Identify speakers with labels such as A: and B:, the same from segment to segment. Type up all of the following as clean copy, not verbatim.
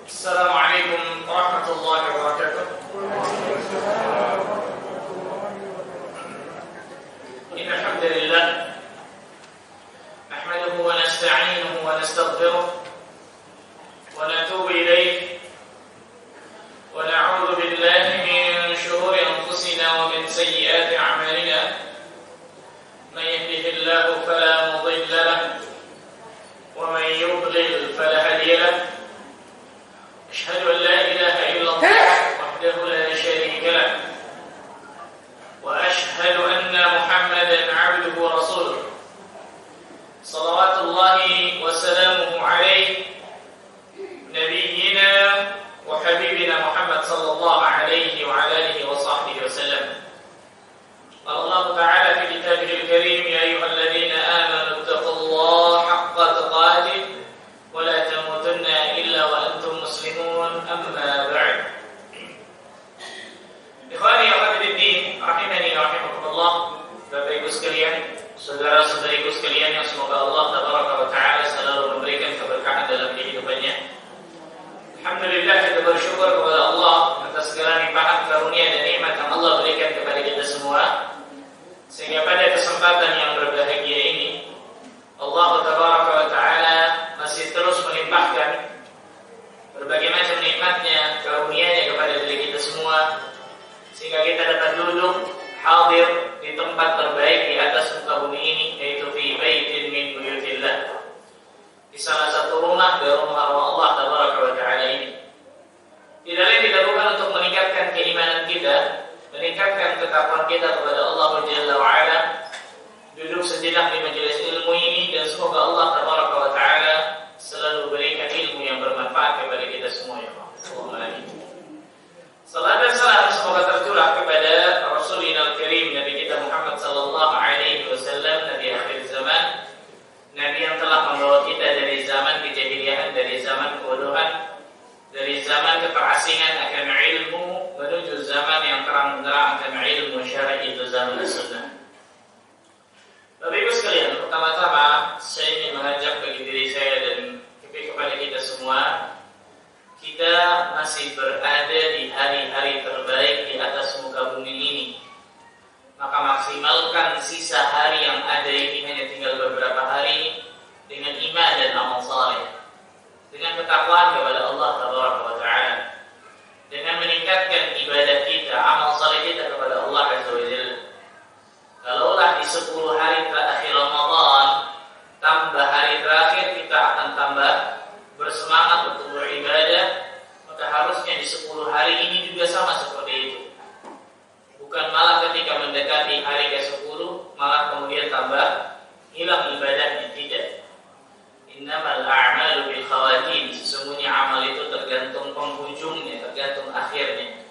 A: Assalamualaikum warahmatullahi wabarakatuh. Innal hamdalillah nahmaduhu wa nasta'inuhu wa nastaghfiruh wa natubu ilayh wa na'udzu billahi min shururi anfusina wa min sayyiati a'malina. Man yahdihillahu fala mudilla lahu wa man yudlil fala hadiya lahu. أشهد أن لا إله إلا الله وحده لا شريك له وأشهد أن محمدا عبده ورسوله صلوات الله وسلامه عليه نبينا وحبيبنا محمد صلى الله عليه وعلى آله وصحبه وسلم. قال الله تعالى في كتابه الكريم: يا أيها الذين آمنوا اتقوا الله حق تقاته ولا تموتن إلا وأنتم مسلمون. أما بعد. Ikhwani wa akhwati rahimani wa rahimakumullah. Bapak Ibu sekalian, saudara-saudariku sekalian yang semoga Allah tabaraka wa taala selalu memberikan keberkahan dalam kehidupannya. Alhamdulillah, kita bersyukur kepada Allah atas segala limpahan karunia dan nikmat yang Allah berikan kepada kita semua, sehingga pada kesempatan yang berbahagia ini Allah tabaraka wa taala masih terus melimpahkan berbagai macam nikmatnya, karunia-Nya kepada diri kita semua, sehingga kita dapat duduk hadir di tempat terbaik di atas muka bumi ini, yaitu fi baitin min buyutillah, di salah satu rumah dari rumah-rumah Allah tabaraka wa taala ini. Tidak lain dilakukan untuk meningkatkan keimanan kita, meningkatkan ketakwaan kita kepada Allah Jalla wa Ala. Duduk sejenak di majelis ilmu ini, dan semoga Allah tabaraka wa taala selalu berikan ilmu yang bermanfaat kepada kita semua, ya Allah. Amin. Salam dan salam semoga tercurah kepada Rasulina al-Karim, Nabi kita Muhammad sallallahu alaihi wasallam, Nabi akhir zaman, Nabi yang telah membawa kita dari zaman kejahiliahan, dari zaman kebodohan, dari zaman keterasingan akan ilmu, menuju zaman yang terang benderang akan ilmu syar'i, itu zaman sunnah. Bapak Ibu sekalian, pertama-tama saya ingin mengajak bagi diri saya dan kepada kita semua, kita masih berada di hari-hari terbaik di atas muka bumi ini. Maka maksimalkan sisa hari yang ada ini, hanya tinggal beberapa hari, dengan iman dan amal saleh, dengan ketakwaan kepada Allah tabaraka wa taala, dengan meningkatkan ibadah kita, amal saleh kita kepada Allah azza wa jalla. Kalaulah di 10 hari terakhir Ramadan tambah hari terakhir kita akan tambah bersemangat untuk beribadah, maka harusnya di 10 hari ini juga sama seperti itu. Bukan malah ketika mendekati hari ke-10 malah kemudian tambah hilang ibadahnya, tidak. Innamal a'malu bil khawatim, sesungguhnya amal itu tergantung penghujungnya, tergantung akhirnya.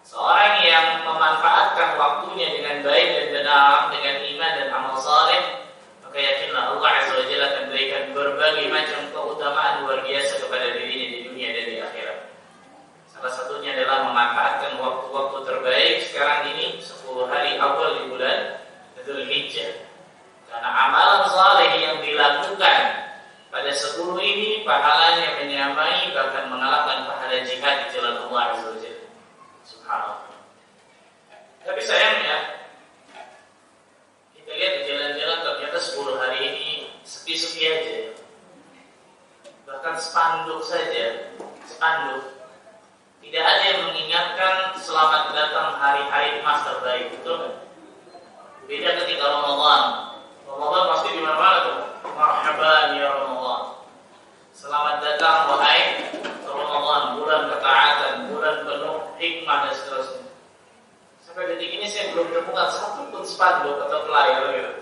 A: Seorang yang memanfaatkan waktunya dengan baik dan benar, dengan iman dan amal saleh, maka yakinlah Allah azza wa jalla akan berikan berbagai macam keutamaan luar biasa kepada dirinya di dunia dan di akhirat. Salah satunya adalah memanfaatkan waktu-waktu terbaik sekarang ini, 10 hari awal di bulan Dzulhijjah. Karena amalan saleh yang dilakukan pada 10 ini pahalanya menyamai, bahkan mengalahkan pahala jihad di jalan Allah azza wa jalla. Subhanallah. Tapi sayangnya kita lihat di jalan-jalan ternyata 10 hari ini sepi-sepi aja. Bahkan spanduk saja, spanduk. Tidak ada yang mengingatkan selamat datang hari-hari emas terbaik, betul kan? Beda ketika Ramadan. Ramadan pasti di mana-mana tuh. Marhaban ya Ramadan. Selamat datang wahai Ramadan, bulan ketaatan, bulan penuh hikmah dan seterusnya. Sampai detik ini saya belum menemukan satu pun spanduk atau flyer gitu,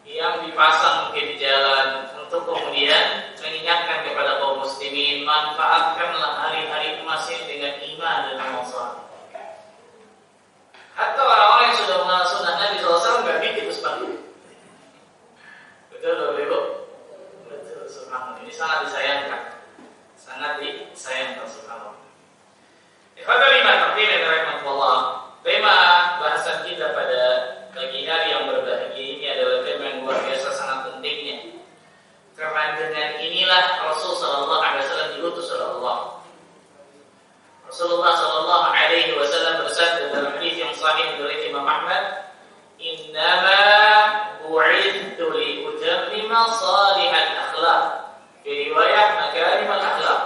A: yang dipasang mungkin di jalan untuk kemudian mengingatkan kepada kaum muslimin, manfaatkanlah hari-hari emas ini dengan iman dan amal saleh. Hatta orang-orang yang sudah mengenal sunnah Nabi SAW nggak bikin itu spanduk. Betul Bapak Ibu? Betul, subhanallah. Ini sangat disayangkan, sangat disayangkan, subhanallah. Ikhwatul iman, hadirin rahimakumullah. Tema bahasan kita pada pagi hari yang berbahagia ini adalah tema yang luar biasa sangat pentingnya. Karena dengan inilah Rasul sallallahu alaihi wasallam diutus oleh Allah. Rasulullah sallallahu alaihi wasallam bersabda dalam hadis yang sahih dari Imam Ahmad, "Innama bu'ithtu li utammima salihal akhlaq." Di riwayat makarimal akhlaq.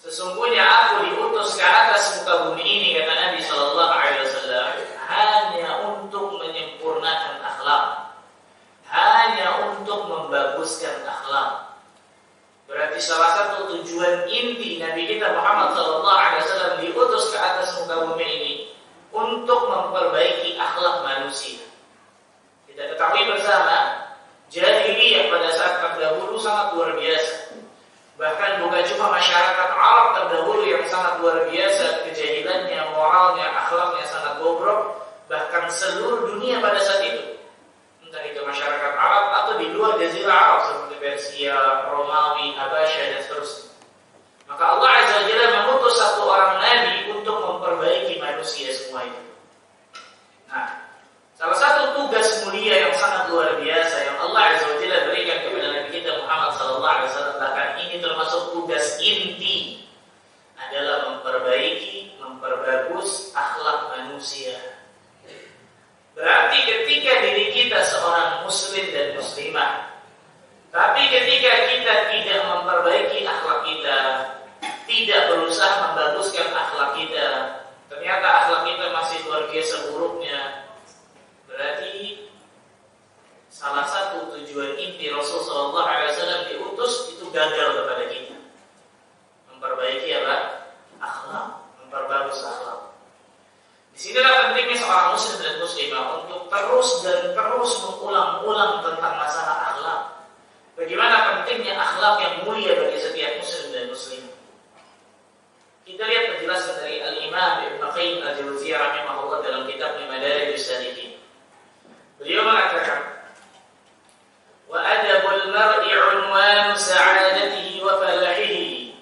A: Sesungguhnya aku diutus ke atas muka bumi ini, kata Nabi sallallahu alaihi wasallam, hanya untuk menyempurnakan akhlak, hanya untuk membaguskan akhlak. Berarti salah satu tujuan inti Nabi kita Muhammad sallallahu alaihi wasallam diutus ke atas muka bumi ini untuk memperbaiki akhlak manusia. Kita ketahui bersama, jahiliyah pada saat terdahulu sangat luar biasa. Bahkan bukan cuma masyarakat Arab terdahulu yang sangat luar biasa kejahilannya, moralnya, akhlaknya sangat bobrok, bahkan seluruh dunia pada saat itu, entah itu masyarakat Arab atau di luar Jazirah Arab seperti Persia, Romawi, Habasyah dan seterusnya. Maka Allah Azza wa Jalla mengutus satu orang nabi untuk memperbaiki manusia semua itu. Nah, salah satu tugas mulia yang sangat luar biasa yang Allah Azza wa Jalla berikan kepada Nabi kita Muhammad sallallahu alaihi wasallam, bahkan ini termasuk tugas inti, adalah memperbaiki, memperbagus akhlak manusia. Berarti ketika diri kita seorang muslim dan muslimah, tapi ketika kita tidak memperbaiki akhlak kita, tidak berusaha membaguskan akhlak kita, ternyata akhlak kita masih luar biasa buruknya, berarti salah satu tujuan inti Rasulullah SAW diutus itu gagal kepada kita. Memperbaiki apa? Akhlak, memperbagus akhlak. Disinilah pentingnya seorang muslim dan muslimah untuk terus dan terus mengulang-ulang tentang masalah akhlak. Bagaimana pentingnya akhlak yang mulia bagi setiap muslim dan muslimah. Kita lihat penjelasan dari Al-Imam Ibnu Qayyim Al-Jauziyah rahimahullah dalam kitabnya Madarijus Salikin. Beliau mengatakan, "Wa adabul mar'i 'unwanu sa'adatihi wa falahihi."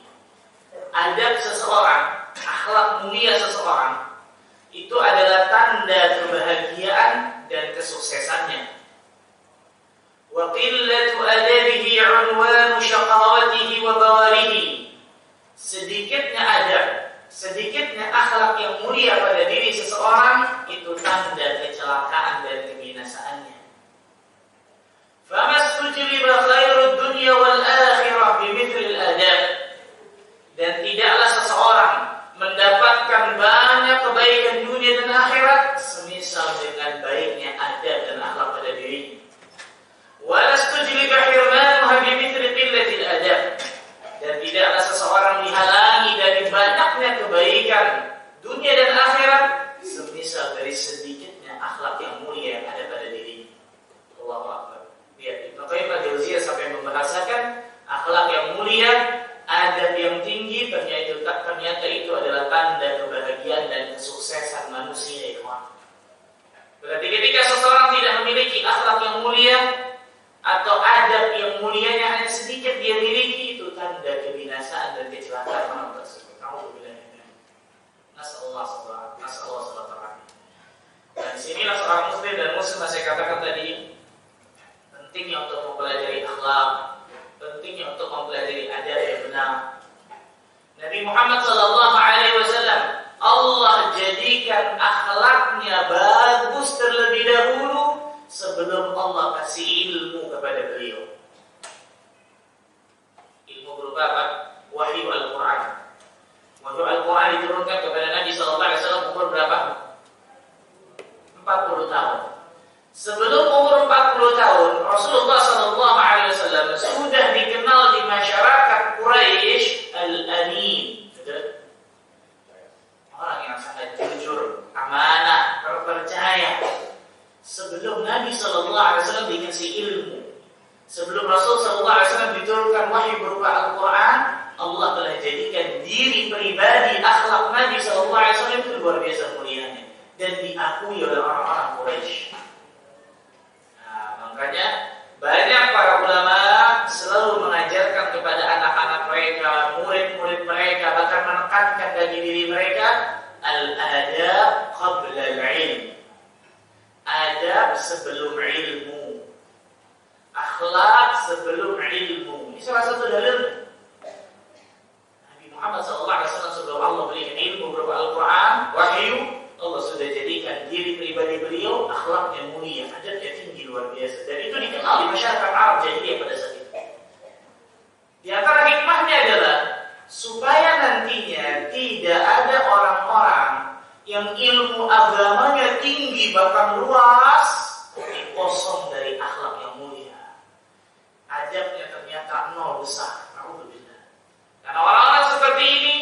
A: Adab seseorang, akhlak mulia seseorang, itu adalah tanda kebahagiaan dan kesuksesannya. Wa qillatu adabihi 'unwanu syaqawatihi wa bawarihi. Sedikitnya adab, sedikitnya akhlak yang mulia pada diri seseorang itu tanda kecelakaan dan kebinasaannya. Famastujliba khairud dunya wal akhirah bimithlil adab. Dan tidaklah seseorang mendapatkan banyak kebaikan dunia dan akhirat semisal dengan baiknya adab dan akhlak pada dirinya. Walastujliba hirmanuha bimithli qillatil adab. Dan tidaklah seseorang dihalangi dari banyaknya kebaikan dunia dan akhirat semisal dari sedikitnya akhlak yang mulia yang ada pada dirinya. Allahu Akbar. Lihat, Ibnu Qayyim Al-Jauziyah sampai membahasakan akhlak yang mulia, adab yang tinggi, ternyata itu adalah tanda kebahagiaan dan kesuksesan manusia, ikhwan. Berarti ketika seseorang tidak memiliki akhlak yang mulia atau adab yang mulianya hanya sedikit dia miliki, itu tanda kebinasaan dan kecelakaan orang tersebut. Nauzubillah. Nasallahu. Dan sinilah seorang muslim dan muslimah, saya katakan tadi, pentingnya untuk mempelajari akhlak, pentingnya untuk mempelajari adab yang benar. Nabi Muhammad sallallahu alaihi wasallam, Allah jadikan akhlaknya bagus terlebih dahulu sebelum Allah kasih ilmu kepada beliau. Ilmu berupa apa? Wahyu Al-Quran. Wahyu Al-Quran diturunkan kepada Nabi sallallahu alaihi wasallam umur berapa? 40 tahun. Sebelum umur 40 tahun, Rasulullah sallallahu alaihi wasallam sudah dikenal di masyarakat Quraisy Al-Amin. Orang yang sangat jujur, amanah, terpercaya. Sebelum Nabi sallallahu alaihi wasallam dikasih ilmu, sebelum Rasul sallallahu alaihi wasallam diturunkan wahyu berupa Al-Qur'an, Allah telah jadikan diri pribadi akhlak Nabi sallallahu alaihi wasallam itu luar biasa mulianya dan diakui oleh orang-orang Quraisy. Makanya banyak para ulama selalu mengajarkan kepada anak-anak mereka, murid-murid mereka, bahkan menekankan bagi diri mereka al-adab qabla al-ilm. Adab sebelum ilmu, akhlak sebelum ilmu. Ini salah satu dalil Nabi Muhammad SAW orang luas, tapi kosong dari akhlak yang mulia. Adabnya ternyata nol besar. Alhamdulillah. Karena orang-orang seperti ini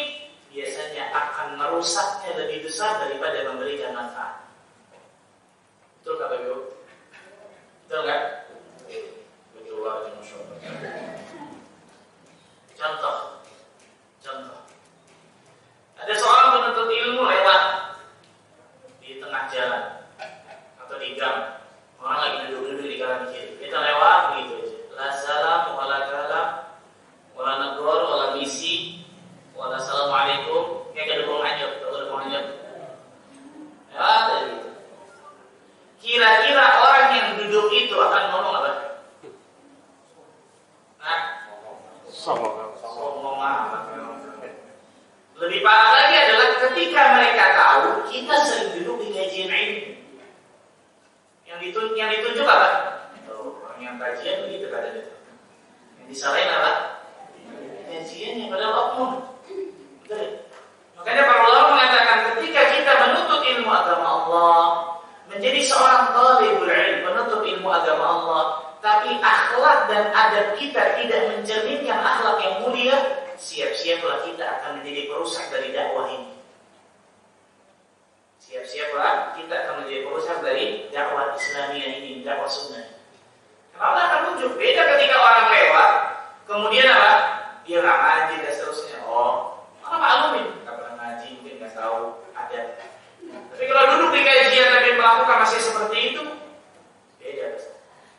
A: biasanya akan merusaknya lebih besar daripada memberikan manfaat. Betul nggak, Bapak? Betul nggak? Betul banget, Masya Allah. Contoh. Ada seorang penuntut ilmu lewat di tengah jalan atau di gang. Orang lagi duduk-duduk di kanan kiri. Kita lewat begitu aja. La salam, wala kalam, wala negor, wala misi, wala assalamualaikum. Kayak kedukung hanyut. Ya, ada gitu. Kira-kira orang yang duduk itu akan ngomong apa? Ngomong apa? Lebih parah lagi adalah ketika mereka tahu kita sering duduk di kajian ilmu. Yang ditunjuk apa? Orang yang kajian begitu katanya. Yang disalahin apa? Kajian yang pada oknum. Makanya para ulama mengatakan ketika kita menuntut ilmu agama Allah, menjadi seorang talibul ilm, menuntut ilmu agama Allah, tapi akhlak dan adab kita tidak mencerminkan akhlak yang mulia, siap-siaplah kita akan menjadi perusak dari dakwah ini. Siap-siaplah kita akan menjadi perusak dari dakwah Islamiyah ini, dakwah sunnah. Karena akan muncul beda ketika orang lewat, kemudian apa? Dia nggak ngaji dan seterusnya. Mana maklumin? Nggak pernah ngaji, mungkin nggak tahu adab. Tapi kalau duduk di kajian tapi melakukan masih seperti itu, beda.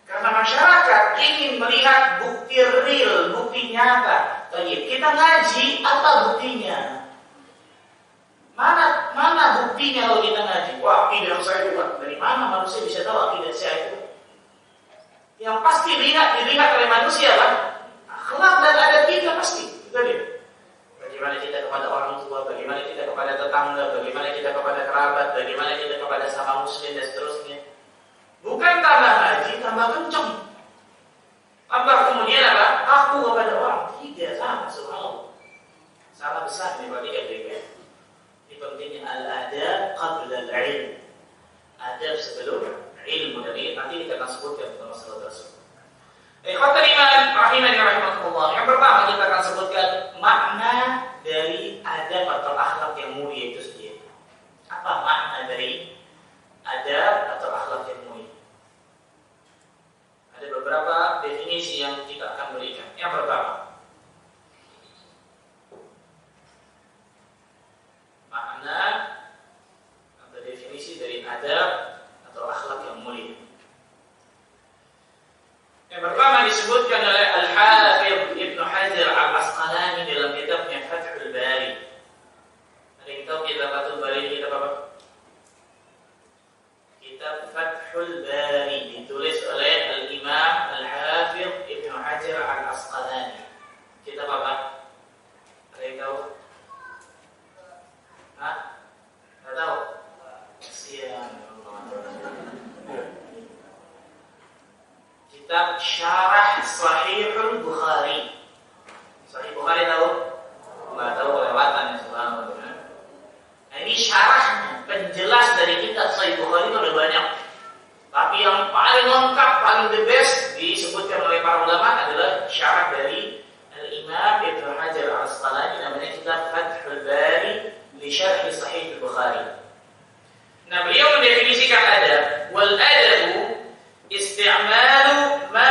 A: Karena masyarakat ingin melihat bukti real, bukti nyata. Kita ngaji, apa buktinya? Mana buktinya kalau kita ngaji? Wah, akidah saya juga. Dari mana manusia bisa tahu akidah saya itu? Yang pasti dilihat oleh manusia kan? Akhlak dan adab kita pasti. Betul ya? Bagaimana kita kepada orang tua, bagaimana kita kepada tetangga, bagaimana kita kepada kerabat, bagaimana kita kepada sama muslim dan seterusnya. Bukan tambah ngaji, tambah kenceng. Tambah kemudian apa? Aku kepada orang. Tidak sama, subhanallah. Salah besar ini bagi kita. Ini pentingnya al-adab qabla al-ilm. Adab sebelum ilmu. Dan ini nanti kita akan sebutkan tentang masalah tersebut. Ikhwatul iman rahimani rahimakumullah. Yang pertama kita akan sebutkan makna dari adab atau akhlak yang mulia itu sendiri. Apa makna dari adab atau akhlak yang mulia? Ada beberapa definisi yang kita akan berikan. Yang pertama, makna atau definisi dari adab atau akhlak yang mulia. Yang pertama disebutkan oleh Al-Hafidh Ibnu Hajar Al-Asqalani dalam kitabnya Fathul Bari. Ada yang tahu kitab Fathul Bari ini kitab apa? Kitab Fathul Bari ditulis oleh Al-Imam Al-Hafidh Ibnu Hajar Al-Asqalani. Kitab apa? Ada yang tahu? Tidak tahu? Siang. Kitab Syarah Sahihul Bukhari. Sahih Bukhari tahu? Nggak tahu, kelewatan ya subhanallah. Nah ini syarahnya, penjelas dari kitab Sahih Bukhari itu ada banyak. Tapi yang paling lengkap, paling the best disebutkan oleh para ulama adalah syarah dari Al-Imam Ibnu Hajar Al-Asqalani, namanya kitab Fathul Bari li Syarh Sahih Bukhari. Nah beliau mendefinisikan adab, wal adabu isti'malu ma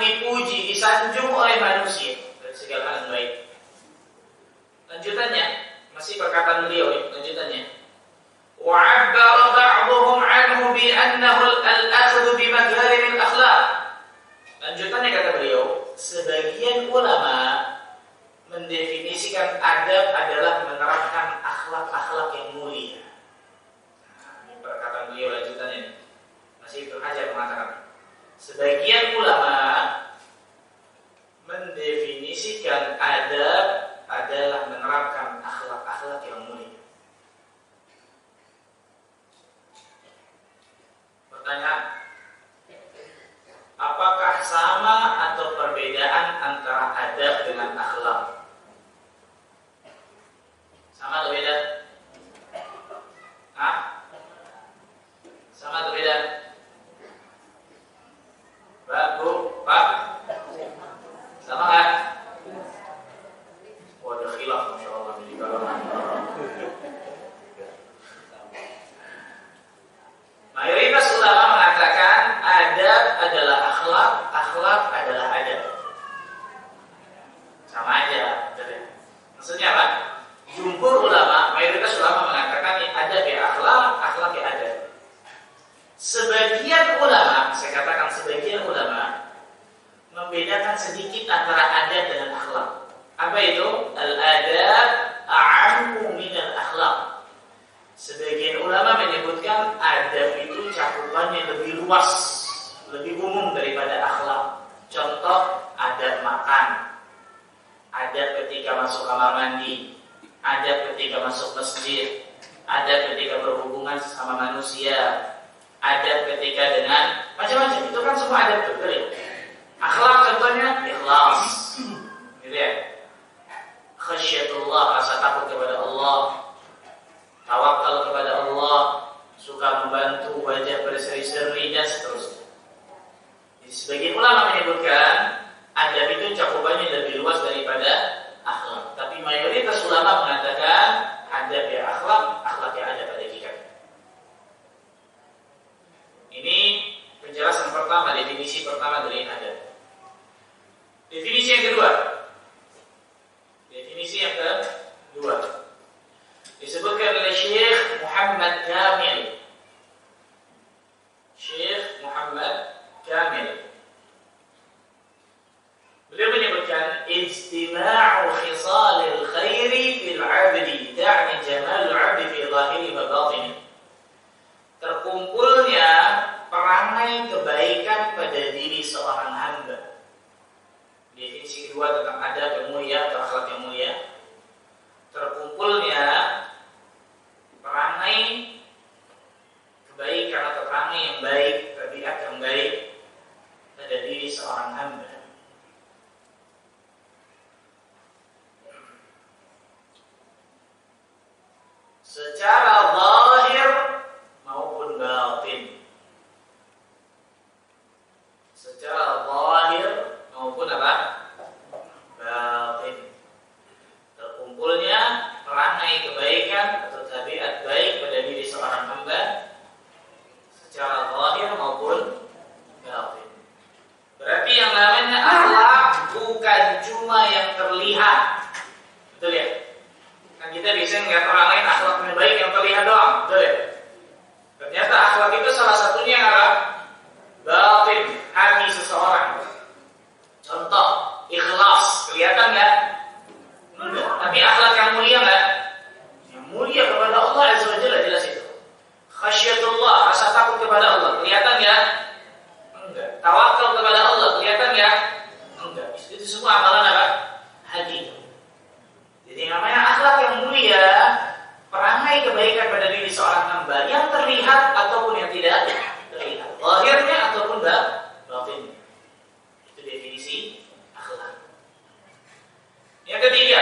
A: dipuji, disanjung oleh manusia dari segala hal yang baik. Lanjutannya, masih perkataan beliau, lanjutannya. Wa'abbara ba'dhum 'anhu bi annahu al-akhdhu bi makarim al-akhlaq. Lanjutannya kata beliau, sebagian ulama mendefinisikan adab adalah menerapkan akhlak-akhlak yang mulia. Nah, ini perkataan beliau lanjutannya. Masih Ibnu Hajar mengatakan, sebagian ulama mendefinisikan adab adalah menerapkan akhlak-akhlak yang mulia. Pertanyaan, apakah sama atau perbedaan antara adab dengan akhlak? Sama atau beda? Hah? Sama atau beda? Pak, Bu, Pak? Sama kan? Oh, ada khilaf, Masya Allah, di kalangan. Mayoritas ulama mengatakan adab adalah akhlak, akhlak adalah adab. Sama aja, betul ya? Maksudnya apa? Jumhur ulama, mayoritas ulama mengatakan adab ya akhlak, akhlak ya adab. Sebagian ulama, saya katakan sebagian ulama membedakan sedikit antara adab dengan akhlak. Apa itu? Al-adab a'ammu minal akhlak. Sebagian ulama menyebutkan adab itu cakupannya lebih luas, lebih umum daripada akhlak. Contoh, adab makan, adab ketika masuk kamar mandi, adab ketika masuk masjid, adab ketika berhubungan sama manusia, adab ketika dengan macam-macam. Itu kan semua adab, betul ya? Akhlak contohnya ikhlas, gitu ya. Khasyatullah, rasa takut kepada Allah, tawakal kepada Allah, suka membantu, wajah berseri-seri dan seterusnya. Jadi sebagian ulama menyebutkan adab itu cakupannya lebih luas daripada akhlak. Tapi mayoritas ulama mengatakan adab ya akhlak, akhlak ya adab pada hakikatnya. Ini penjelasan pertama, definisi pertama dari adab. Definisi yang kedua. Definisi yang kedua disebutkan oleh Syekh Muhammad Kamil. Syekh Muhammad Kamil. Beliau menyebutkan ijtima'u khisalil khairi fil 'abdi, ta'ni jamalul 'abdi fi zahiri wa batini. Terkumpulnya perangai kebaikan pada diri seorang hamba. Definisi kedua tentang adab yang mulia atau akhlak yang mulia. Terkumpulnya perangai kebaikan atau perangai yang baik, tabiat yang baik pada diri seorang hamba. Secara zahir maupun batin. Secara zahir maupun apa? Batin. Terkumpulnya perangai kebaikan atau tabiat baik pada diri seorang hamba secara zahir maupun batin. Berarti yang namanya akhlak bukan cuma yang terlihat. Betul ya? Kan kita bisa melihat orang lain akhlaknya baik yang terlihat doang, betul ya? Ternyata akhlak itu salah satunya apa? Batin, hati seseorang. Contoh, ikhlas, kelihatan nggak? Enggak. Tapi akhlak yang mulia nggak? Yang mulia kepada Allah Azza wa Jalla, jelas itu. Khasyatullah, rasa takut kepada Allah, kelihatan nggak? Enggak. Tawakal kepada Allah, kelihatan nggak? Enggak. Itu semua amalan apa? Hati. Jadi namanya akhlak yang mulia, perangai kebaikan pada diri seorang hamba yang terlihat ataupun yang tidak terlihat, zahirnya ataupun batinnya. Itu definisi akhlak. Yang ketiga,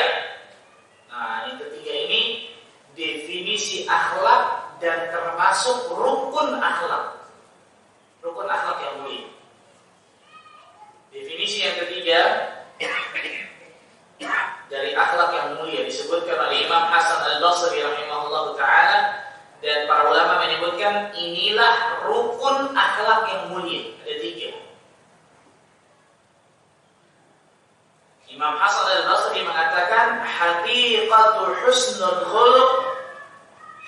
A: yang ketiga ini definisi akhlak dan termasuk rukun akhlak. Rukun akhlak yang mulia. Definisi yang ketiga dari akhlak yang mulia disebutkan oleh Imam Hasan Al-Basri rahimahullah ta'ala, dan para ulama menyebutkan inilah rukun akhlak yang mulia. Ada tiga. Imam Hasan al-Basri mengatakan haqiqatu husnul khuluq,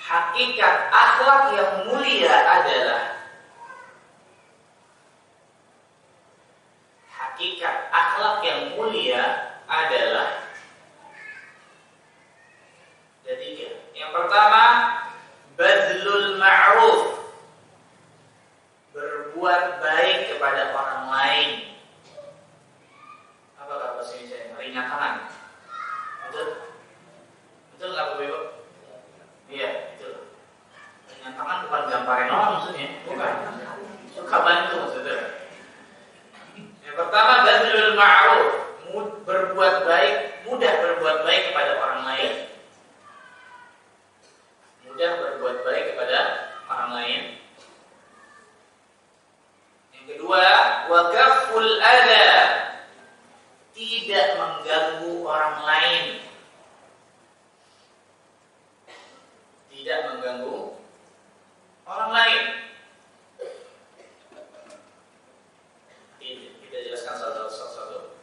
A: hakikat akhlak yang mulia adalah ada tiga. Yang pertama, badlul ma'ruf, berbuat baik kepada orang lain. Apa kata bahasa Indonesia? Ringan tangan. Betul? Betul nggak Bapak Ibu? Iya, betul. Ringan tangan bukan gamparin orang maksudnya, bukan. Suka bantu maksudnya. Yang pertama, badlul ma'ruf, berbuat baik, mudah berbuat baik kepada orang lain. Mudah berbuat baik kepada orang lain. Yang kedua, wa kaful adza, tidak mengganggu orang lain. Tidak mengganggu orang lain. Kita jelaskan satu-satu.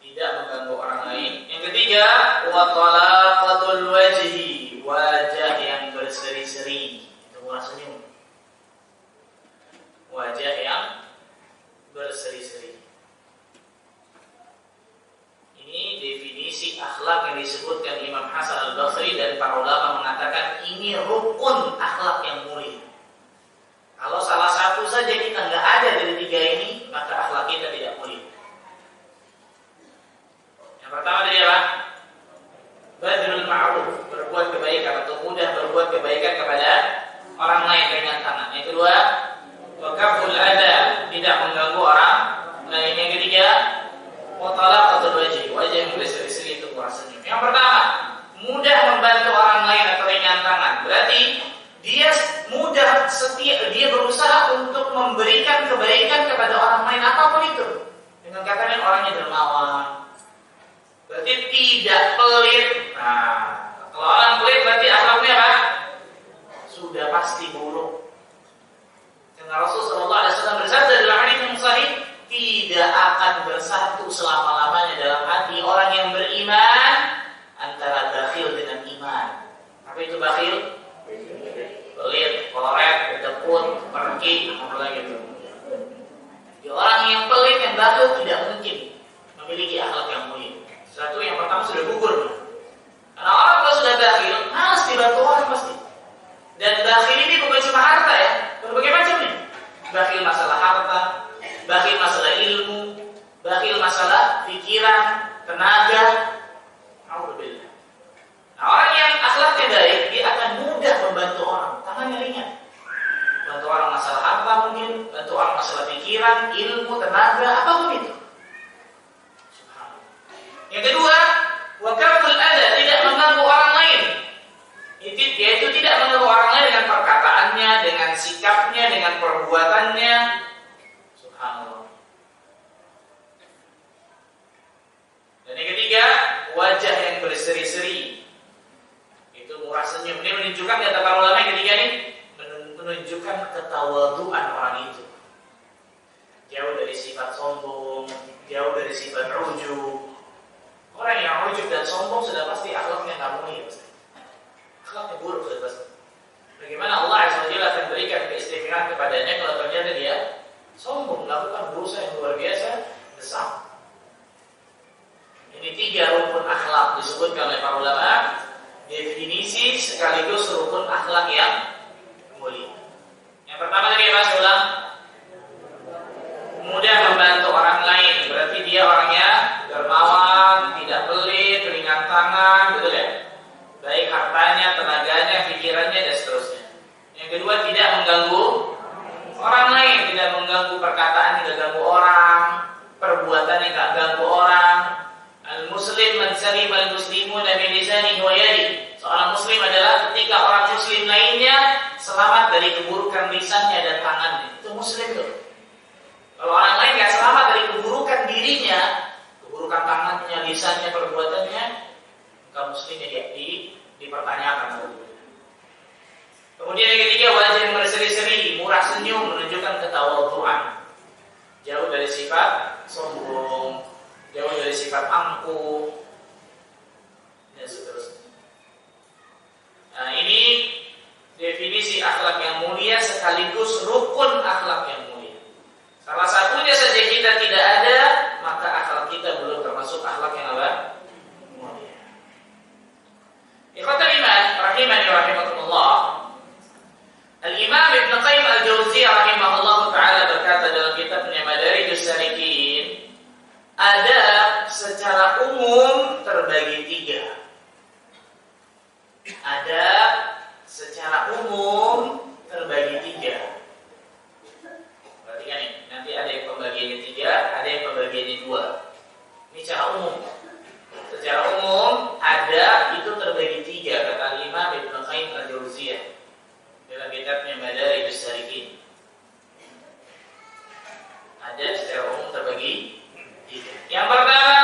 A: Tidak mengganggu orang lain. Yang ketiga, wa talaqatul wajhi, wajah yang berseri-seri, itu murah senyum. Wajah yang berseri-seri. Ini definisi akhlak yang disebutkan Imam Hasan al-Basri, dan para ulama mengatakan ini rukun akhlak yang mulia. Kalau salah satu saja kita nggak ada dari tiga ini, maka akhlak kita tidak mulia. Yang pertama tadi apa? Badrul ma'ruf, berbuat kebaikan atau mudah berbuat kebaikan kepada orang lain dengan tangan. Yang kedua, wa kaful adza, tidak mengganggu orang lain. Yang ketiga, wa talaqatul wajhi, wajah yang berseri-seri, itu murah senyum. Yang pertama, mudah membantu orang lain atau ringan tangan. Berarti dia mudah, setia, dia berusaha untuk memberikan kebaikan kepada orang lain apapun itu. Dengan katanya orangnya dermawan. Berarti tidak pelit. Nah, kalau orang pelit berarti akhlaknya apa? Sudah pasti buruk. Karena Rasulullah SAW bersabda dalam hadis yang sahih, tidak akan bersatu selama-lamanya dalam hati orang yang beriman antara bakhil dengan iman. Apa itu bakhil? Pelit, koret, kedekut, pergi, apa lagi itu? Orang yang pelit, yang bakhil tidak mungkin memiliki akhlak yang mulia. Satu, yang pertama sudah gugur. Karena orang kalau sudah bakhil, malas dibantu orang pasti. Dan bakhil ini bukan cuma harta ya, berbagai macam nih. Bakhil masalah harta, bakhil masalah ilmu, bakhil masalah pikiran, tenaga. Alhamdulillah. Nah, orang yang akhlaknya baik, dia akan mudah membantu orang, tangannya ringan. Bantu orang masalah harta mungkin, bantu orang masalah pikiran, ilmu, tenaga, apapun itu. Yang kedua, wa kaful adza, tidak mengganggu orang lain. Yaitu tidak mengganggu orang lain dengan perkataannya, dengan sikapnya, dengan perbuatannya. Subhanallah. Dan yang ketiga, wajah yang berseri-seri, itu murah senyum. Ini menunjukkan, kata para ulama yang ketiga ini, menunjukkan ketawaduan orang itu. Jauh dari sifat sombong, jauh dari sifat ujub. Orang yang ujub dan sombong sudah pasti akhlaknya nggak mulia, akhlaknya buruk sudah pasti. Bagaimana Allah Azza wa Jalla akan berikan keistimewaan kepadanya kalau ternyata dia sombong, melakukan dosa yang luar biasa besar. Ini tiga rukun akhlak disebutkan oleh para ulama, definisi sekaligus rukun akhlak yang mulia. Yang pertama tadi apa? Saya ulang, mudah membantu orang lain, berarti dia orangnya dermawan, tidak pelit, ringan tangan, betul ya? Baik hartanya, tenaganya, pikirannya, dan seterusnya. Yang kedua, tidak mengganggu orang lain, tidak mengganggu perkataan, tidak ganggu orang, perbuatannya tidak ganggu orang. Al-muslim man salima al-muslimuna min lisanihi wa yadihi. Seorang muslim adalah ketika orang muslim lainnya selamat dari keburukan lisannya dan tangannya. Itu muslim tuh. Kalau orang lain tidak selamat dari keburukan dirinya, keburukan tangannya, lisannya, perbuatannya, maka muslimnya dipertanyakan. Kemudian yang ketiga, wajah yang berseri-seri, murah senyum, menunjukkan ketawaduan, jauh dari sifat sombong. jauh dari sifat angkuh, dan seterusnya. Nah, ini definisi akhlak yang mulia sekaligus rukun akhlak yang mulia. Salah satunya saja kita tidak ada, maka akhlak kita belum termasuk akhlak yang apa? Mulia. Ikhwatul iman, rahimani wa rahimakumullah. Al-Imam Ibn Qayyim Al-Jauziyah rahimahullah ta'ala berkata dalam kitabnya Madarijus Salikin, adab secara umum terbagi tiga. Adab secara umum terbagi tiga. Perhatikan nih, nanti ada yang pembagiannya tiga, ada yang pembagiannya dua. Ini secara umum. Secara umum, adab itu terbagi tiga, kata Imam Ibn Qayyim Al-Jauziyah dalam kitabnya Madarijus Salikin. Adab secara umum terbagi tiga. Yang pertama,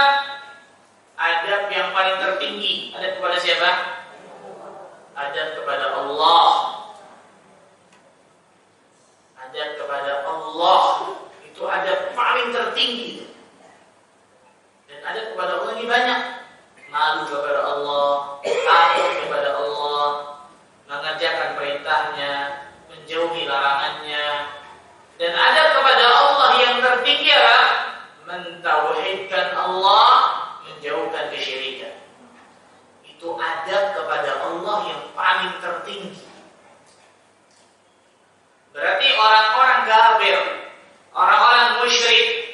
A: adab yang paling tertinggi. Adab kepada siapa? Adab kepada Allah. Adab kepada Allah itu adab paling tertinggi. Dan adab kepada Allah ini banyak. Malu kepada Allah, takut kepada Allah, mengerjakan perintahnya, menjauhi larangannya. Dan adab kepada Allah yang tertinggi adalah mentauhidkan Allah, menjauhkan kesyirikan. Itu adab kepada Allah yang paling tertinggi. Berarti orang-orang kafir, orang-orang musyrik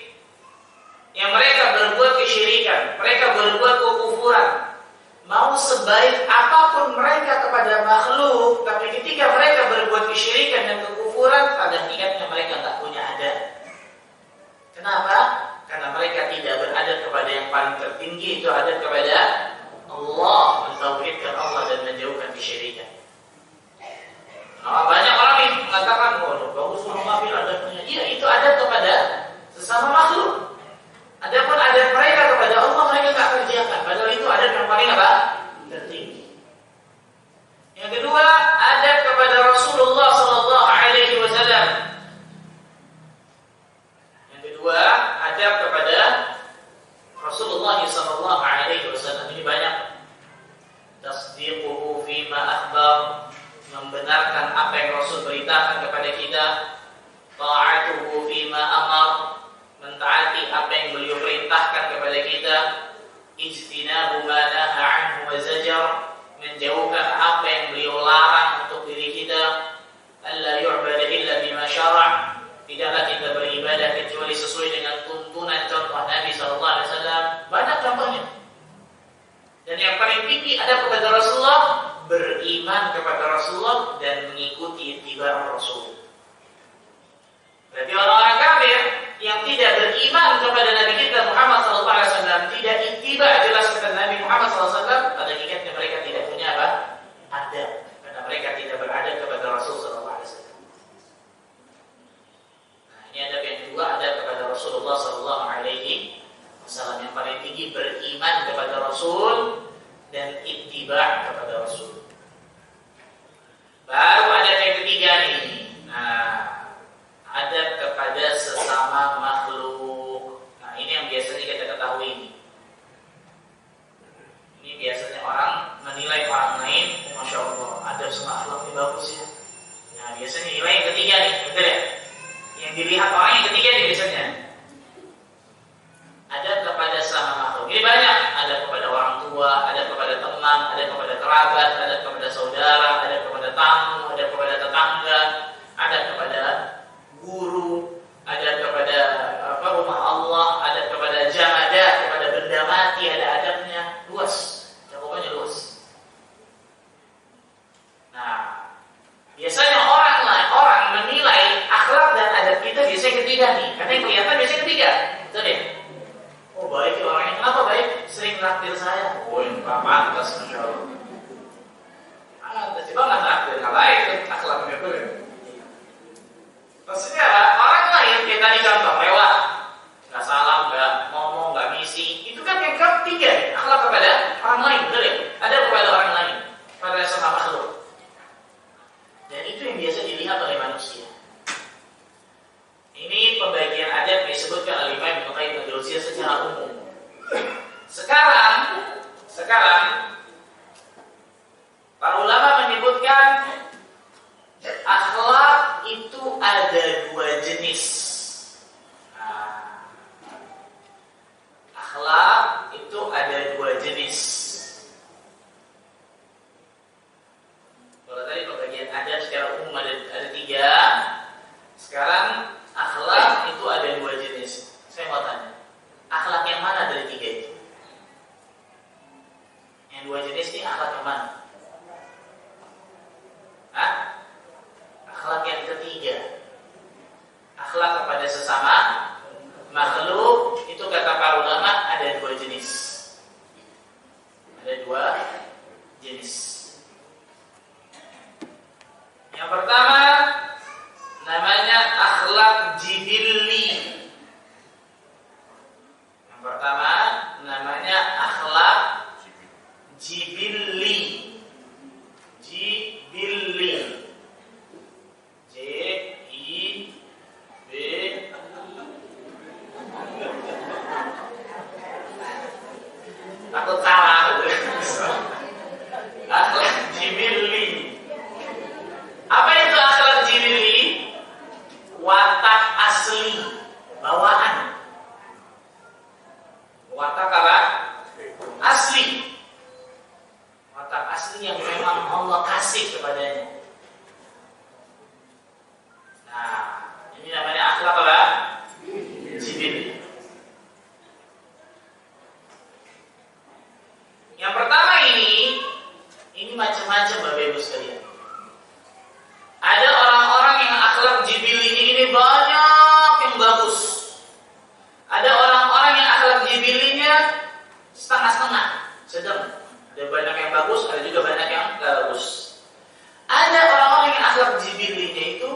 A: yang mereka berbuat kesyirikan, mereka berbuat kekufuran, mau sebaik apapun mereka kepada makhluk, tapi ketika mereka berbuat kesyirikan dan kekufuran, pada hakikatnya mereka tak punya adab. Kenapa? Karena mereka tidak beradab kepada yang paling tertinggi, itu adab kepada Allah, mentauhidkan Allah dan menjauhkan kesyirikan. Nah, banyak orang yang mengatakan, oh, bagus orang kafir adabnya. Iya, itu adab kepada sesama makhluk. Adapun adab mereka kepada Allah mereka tak kerjakan. Padahal itu adab yang paling apa? Tertinggi. Yang kedua, adab kepada Rasulullah Sallallahu Alaihi Wasallam. Yang kedua, adab kepada Rasulullah Sallallahu Alaihi Wasallam. Ini banyak. Tasdiquhu fima akhbar, membenarkan apa yang Rasul beritakan kepada kita. Ta'atuhu fima amar, mentaati apa yang beliau perintahkan kepada kita. Ijtinabu ma naha anhu wa zajar, menjauhkan apa yang beliau larang untuk diri kita. Alla yu'bada illa bima syara', tidaklah kita beribadah kecuali sesuai dengan tuntunan contoh Nabi sallallahu alaihi wasallam. Banyak contohnya. Dan yang paling tinggi ada kepada Rasulullah, beriman kepada Rasulullah dan mengikuti ittiba' Rasul. Berarti orang-orang kafir yang tidak beriman kepada Nabi kita Muhammad SAW, tidak ittiba jelas kepada Nabi Muhammad SAW, pada hakikatnya mereka tidak punya apa? Adab, karena mereka tidak beradab kepada Rasul SAW. Nah, ini adab yang kedua, adab kepada Rasulullah SAW. Yang paling tinggi beriman kepada Rasul dan ittiba kepada Rasul. Baru adab yang ketiga nih. Nah, adab kepada sesama makhluk. Nah, ini yang biasanya kita ketahui. Ini biasanya orang menilai orang lain, Masya Allah, adab sama akhlaknya bagus ya. Nah, biasanya nilai yang ketiga nih, betul ya? Yang dilihat orang yang ketiga nih biasanya. Adab kepada sesama makhluk. Ini banyak. Adab kepada orang tua, adab kepada teman, adab kepada kerabat, adab kepada saudara, adab kepada tamu, adab kepada tetangga, adab kepada guru, ada kepada rumah Allah, ada kepada jamadah, kepada benda mati, ada adabnya. Luas, cakupannya luas. Nah, biasanya orang menilai akhlak dan adab kita biasanya ketiga nih, karena yang kelihatan biasanya ketiga, betul ya? Oh baik ya orangnya, kenapa baik? Sering naktir saya. Oh yang pantas, Masya Allah. Coba nggak naktir, nggak baik akhlaknya tuh ya. Maksudnya orang lain kayak tadi contoh lewat, nggak salam, nggak ngomong, nggak misi, itu kan yang ketiga, akhlak kepada orang lain, betul ya? Ada kepada orang lain, pada sesama makhluk. Dan itu yang biasa dilihat oleh manusia. Ini pembagian adab disebutkan oleh Imam Ibn Qayyim Al-Jauziyah secara umum. Sekarang para ulama menyebutkan akhlak itu ada dua jenis. Akhlak itu ada dua jenis. Kalau tadi pembagian adab secara umum ada tiga. Sekarang akhlak itu ada dua jenis. Saya mau tanya, akhlak yang mana dari tiga itu? Yang dua jenis ini akhlak yang mana? Akhlak yang ketiga, akhlak kepada sesama makhluk, itu kata para ulama ada dua jenis. Ada dua jenis. Yang pertama namanya akhlak jibilli. Yang pertama namanya akhlak jibilli. Jibilli. J I B takut salah. Akhlak jibilli. Apa itu akhlak jibilli? Watak asli, bawaan. Watak apa? Asli. Watak asli yang memang Allah kasih kepadanya. Nah, ini namanya akhlak apa? Jibilli. Yang pertama ini macam-macam Bapak Ibu sekalian. Ada orang-orang yang akhlak jibillinya ini banyak yang bagus. Ada orang-orang yang akhlak jibillinya setengah-setengah, sedang. Ada banyak yang bagus, ada juga banyak yang gak bagus. Ada orang-orang yang akhlak jibillinya itu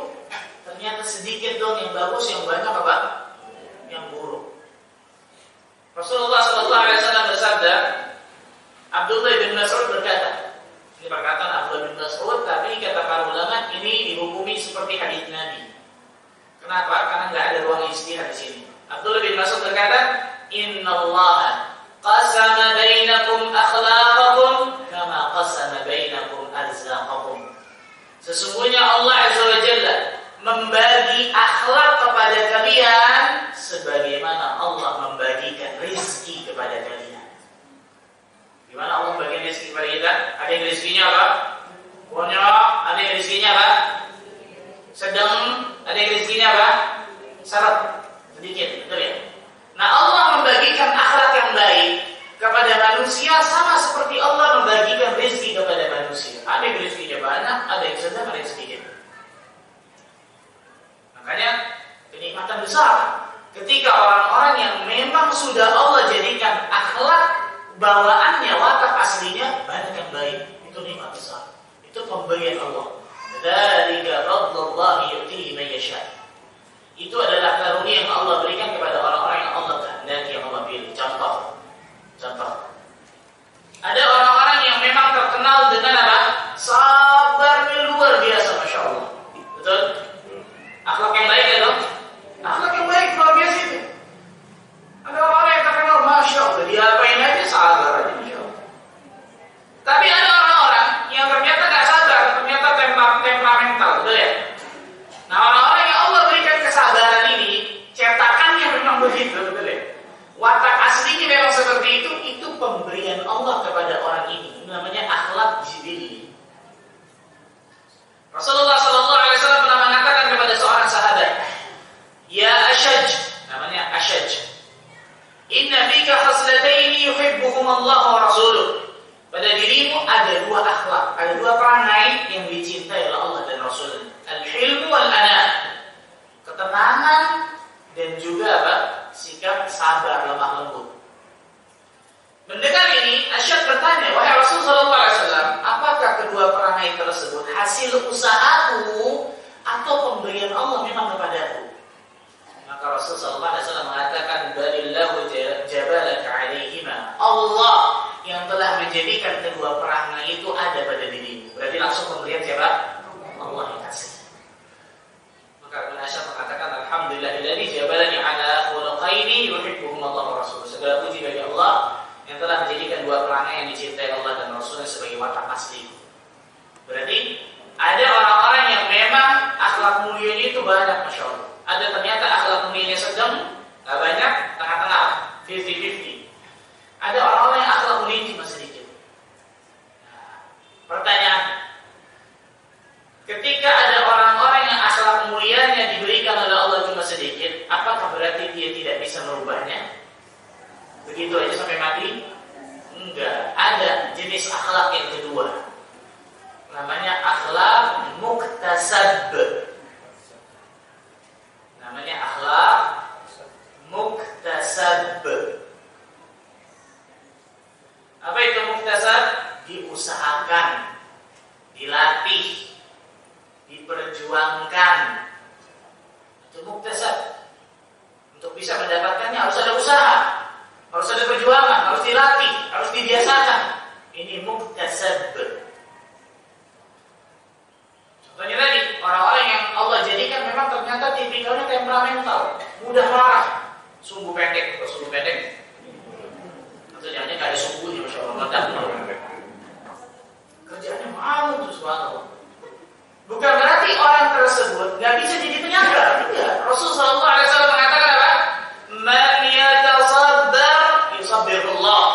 A: ternyata sedikit dong yang bagus, yang banyak apa? Yang buruk. Rasulullah SAW bersabda, Abdullah bin Mas'ud berkata, ini perkataan Abdullah bin Mas'ud, tapi kata para ulama ini dihukumi seperti hadits Nabi. Kenapa? Karena nggak ada ruang ijtihad di sini. Abdullah bin Mas'ud berkata, Innallaha qasama bainakum akhlaqakum kama qasama bainakum arzaqakum. Sesungguhnya Allah Azza wa Jalla membagi akhlak kepada kalian sebagaimana Allah membagikan rezeki kepada kalian. Gimana Allah membagikan rezeki kepada kita? Ada yang rezekinya apa? Banyak. Ada yang rezekinya apa? Sedang. Ada yang rezekinya apa? Syarat. Sedikit, betul ya? Nah, Allah membagikan akhlak yang baik kepada manusia sama seperti Allah membagikan rezeki kepada manusia. Ada yang rezekinya banyak, ada yang sedang, ada yang sedikit. Makanya kenikmatan besar ketika orang-orang yang memang sudah Allah jadikan akhlak bawaannya, watak aslinya banyak yang baik, itu nikmat besar. Itu pemberian Allah. Dzalika fadlullahi yu'tihi man yasha. Itu adalah karunia yang Allah berikan kepada orang-orang yang Allah kehendaki, yang Allah pilih. Contoh. Ada orang-orang yang memang terkenal dengan apa? Sabarnya luar biasa, masya Allah. Betul? Akhlak yang baik ya dong? Akhlak yang baik luar biasa itu. Ada orang-orang yang terkenal, masya Allah, dia apain aja sabar aja, masya Allah. Tapi ada orang-orang yang ternyata gak sabar, ternyata temperamental, betul ya? Nah, orang-orang yang Allah berikan kesabaran ini, cetakannya memang begitu, betul ya? Watak aslinya memang seperti itu pemberian Allah kepada orang ini. Ini namanya akhlak jibilli. Rasulullah SAW pernah mengatakan kepada seorang sahabat, Ya Ashaj, namanya Ashaj, Inna fika khaslataini yuhibbuhum Allah wa rasuluh. Pada dirimu ada dua akhlak, ada dua perangai yang dicintai oleh Allah dan Rasul. Al-hilmu wal-ana, ketenangan dan juga apa? Sikap sabar, lemah lembut. Mendengar ini, Asyad bertanya, wahai Rasulullah SAW, apakah kedua perangai tersebut hasil usahaku atau pemberian Allah memang kepadaku? Maka Rasulullah SAW mengatakan, Balillahu jabalaka alaihima. Allah yang telah menjadikan kedua perangai itu ada pada dirimu. Berarti langsung pemberian siapa? Allah yang kasih. Maka Asyad mengatakan, Alhamdulillahilladzi jabalani ala khuluqaini yuhibbuhum Allah wa Rasulullah. Segala puji bagi Allah yang telah menjadikan dua perangai yang dicintai Allah dan Rasulnya sebagai watak asli. Berarti ada orang-orang yang memang akhlak mulianya itu banyak, masya Allah. Ada ternyata akhlak mulianya sedang, nggak banyak, tengah-tengah, 50-50. Ada orang-orang yang akhlak mulianya cuma sedikit. Nah, pertanyaan, ketika ada orang-orang yang akhlak mulianya diberikan oleh Allah cuma sedikit, apakah berarti dia tidak bisa merubahnya? Begitu aja sampai mati? Enggak. Ada jenis akhlak yang kedua, namanya akhlak muktasab. Namanya akhlak muktasab. Apa itu muktasab? Diusahakan, dilatih, diperjuangkan. Itu muktasab. Untuk bisa mendapatkannya harus ada usaha, harus ada perjuangan, harus dilatih, harus dibiasakan. Ini muktasab. Contohnya tadi, orang-orang yang Allah jadikan memang ternyata tipikalnya temperamental, mudah marah, sumbu pendek. Atau jangan nggak ada sumbunya, masya Allah, meledak. Kerjaannya malu terus banget. Bukan berarti orang tersebut nggak bisa jadi penyabar. Tidak. Rasulullah SAW mengatakan apa? Man yatasabbar yusabbirullah.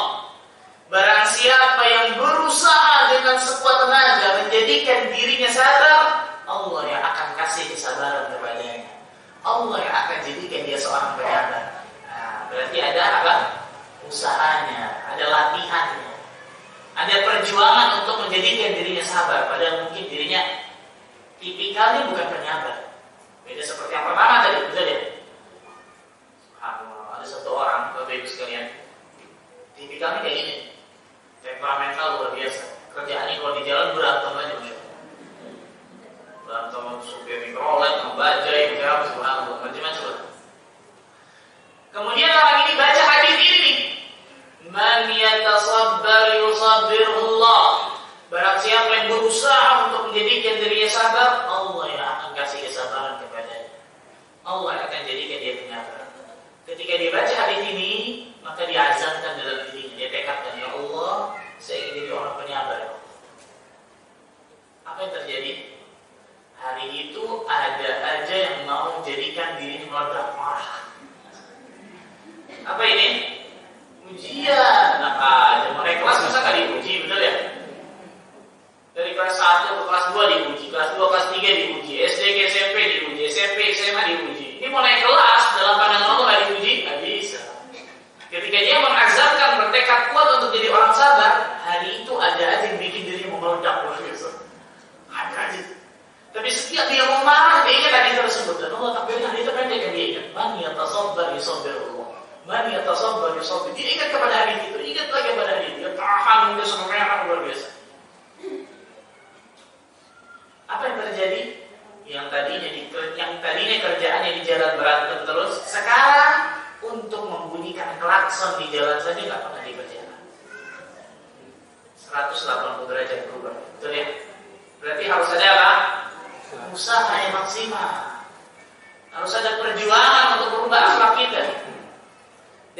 A: Barang siapa yang berusaha dengan sekuat tenaga menjadikan dirinya sabar, Allah yang akan kasih kesabaran kepadanya. Allah yang akan jadikan dia seorang penyabar. Nah, berarti ada apa? Usahanya, ada latihannya, ada perjuangan untuk menjadikan dirinya sabar. Padahal mungkin dirinya tipikalnya bukan penyabar. Beda seperti yang pertama tadi, betul ya? Ada satu orang, Bapak Ibu sekalian, tipikalnya kayak gini, temperamental luar biasa. Kerjaannya kalau di jalan berantem aja, masya Allah. Berantem supir mikrolet, membajai, subhanallah, macam-macam. Kemudian orang ini baca hadis ini, man yatasabbar yusabbirullah. Barang siapa yang berusaha untuk menjadikan dirinya sabar, Allah yang akan kasih kesabaran kepadanya. Allah yang akan jadikan dia penyabar. Ketika dia baca hadis ini, maka dia azamkan dalam dirinya, dia tekadkan, ya Allah, saya ingin jadi orang penyabar. Apa yang terjadi? Hari itu ada aja yang mau menjadikan dirinya meledak marah. Apa ini? Ujian. Nah, mulai kelas masa nggak diuji, betul ya? Dari kelas 1 ke kelas 2 diuji, kelas 2, kelas 3 diuji, SD ke SMP diuji, SMP, SMA diuji. Ini mulai kelas, dalam pandangan Allah nggak diuji? Nggak bisa. Ketika dia mengazamkan, bertekad kuat untuk jadi orang sabar, hari itu ada aja yang bikin dirinya meledak luar biasa. Ada aja. Tapi setiap dia mau marah, dia ingat hadis tersebut. Dan Allah takdirkan hadis itu pendek yang dia ingat. Man yatasabbar yusabbirullah. Man yatasabbar yusabbir. Dia ingat kepada hadis itu, ingat lagi kepada hadis itu. Dia tahan mungkin sampai merah luar biasa. Apa yang terjadi? Yang tadinya kerjaannya di jalan berantem terus, sekarang untuk membunyikan klakson di jalan saja nggak pernah dikerjakan. 180 derajat berubah, betul ya? Berarti harus ada apa? Usaha yang maksimal. Harus ada perjuangan untuk merubah akhlak kita.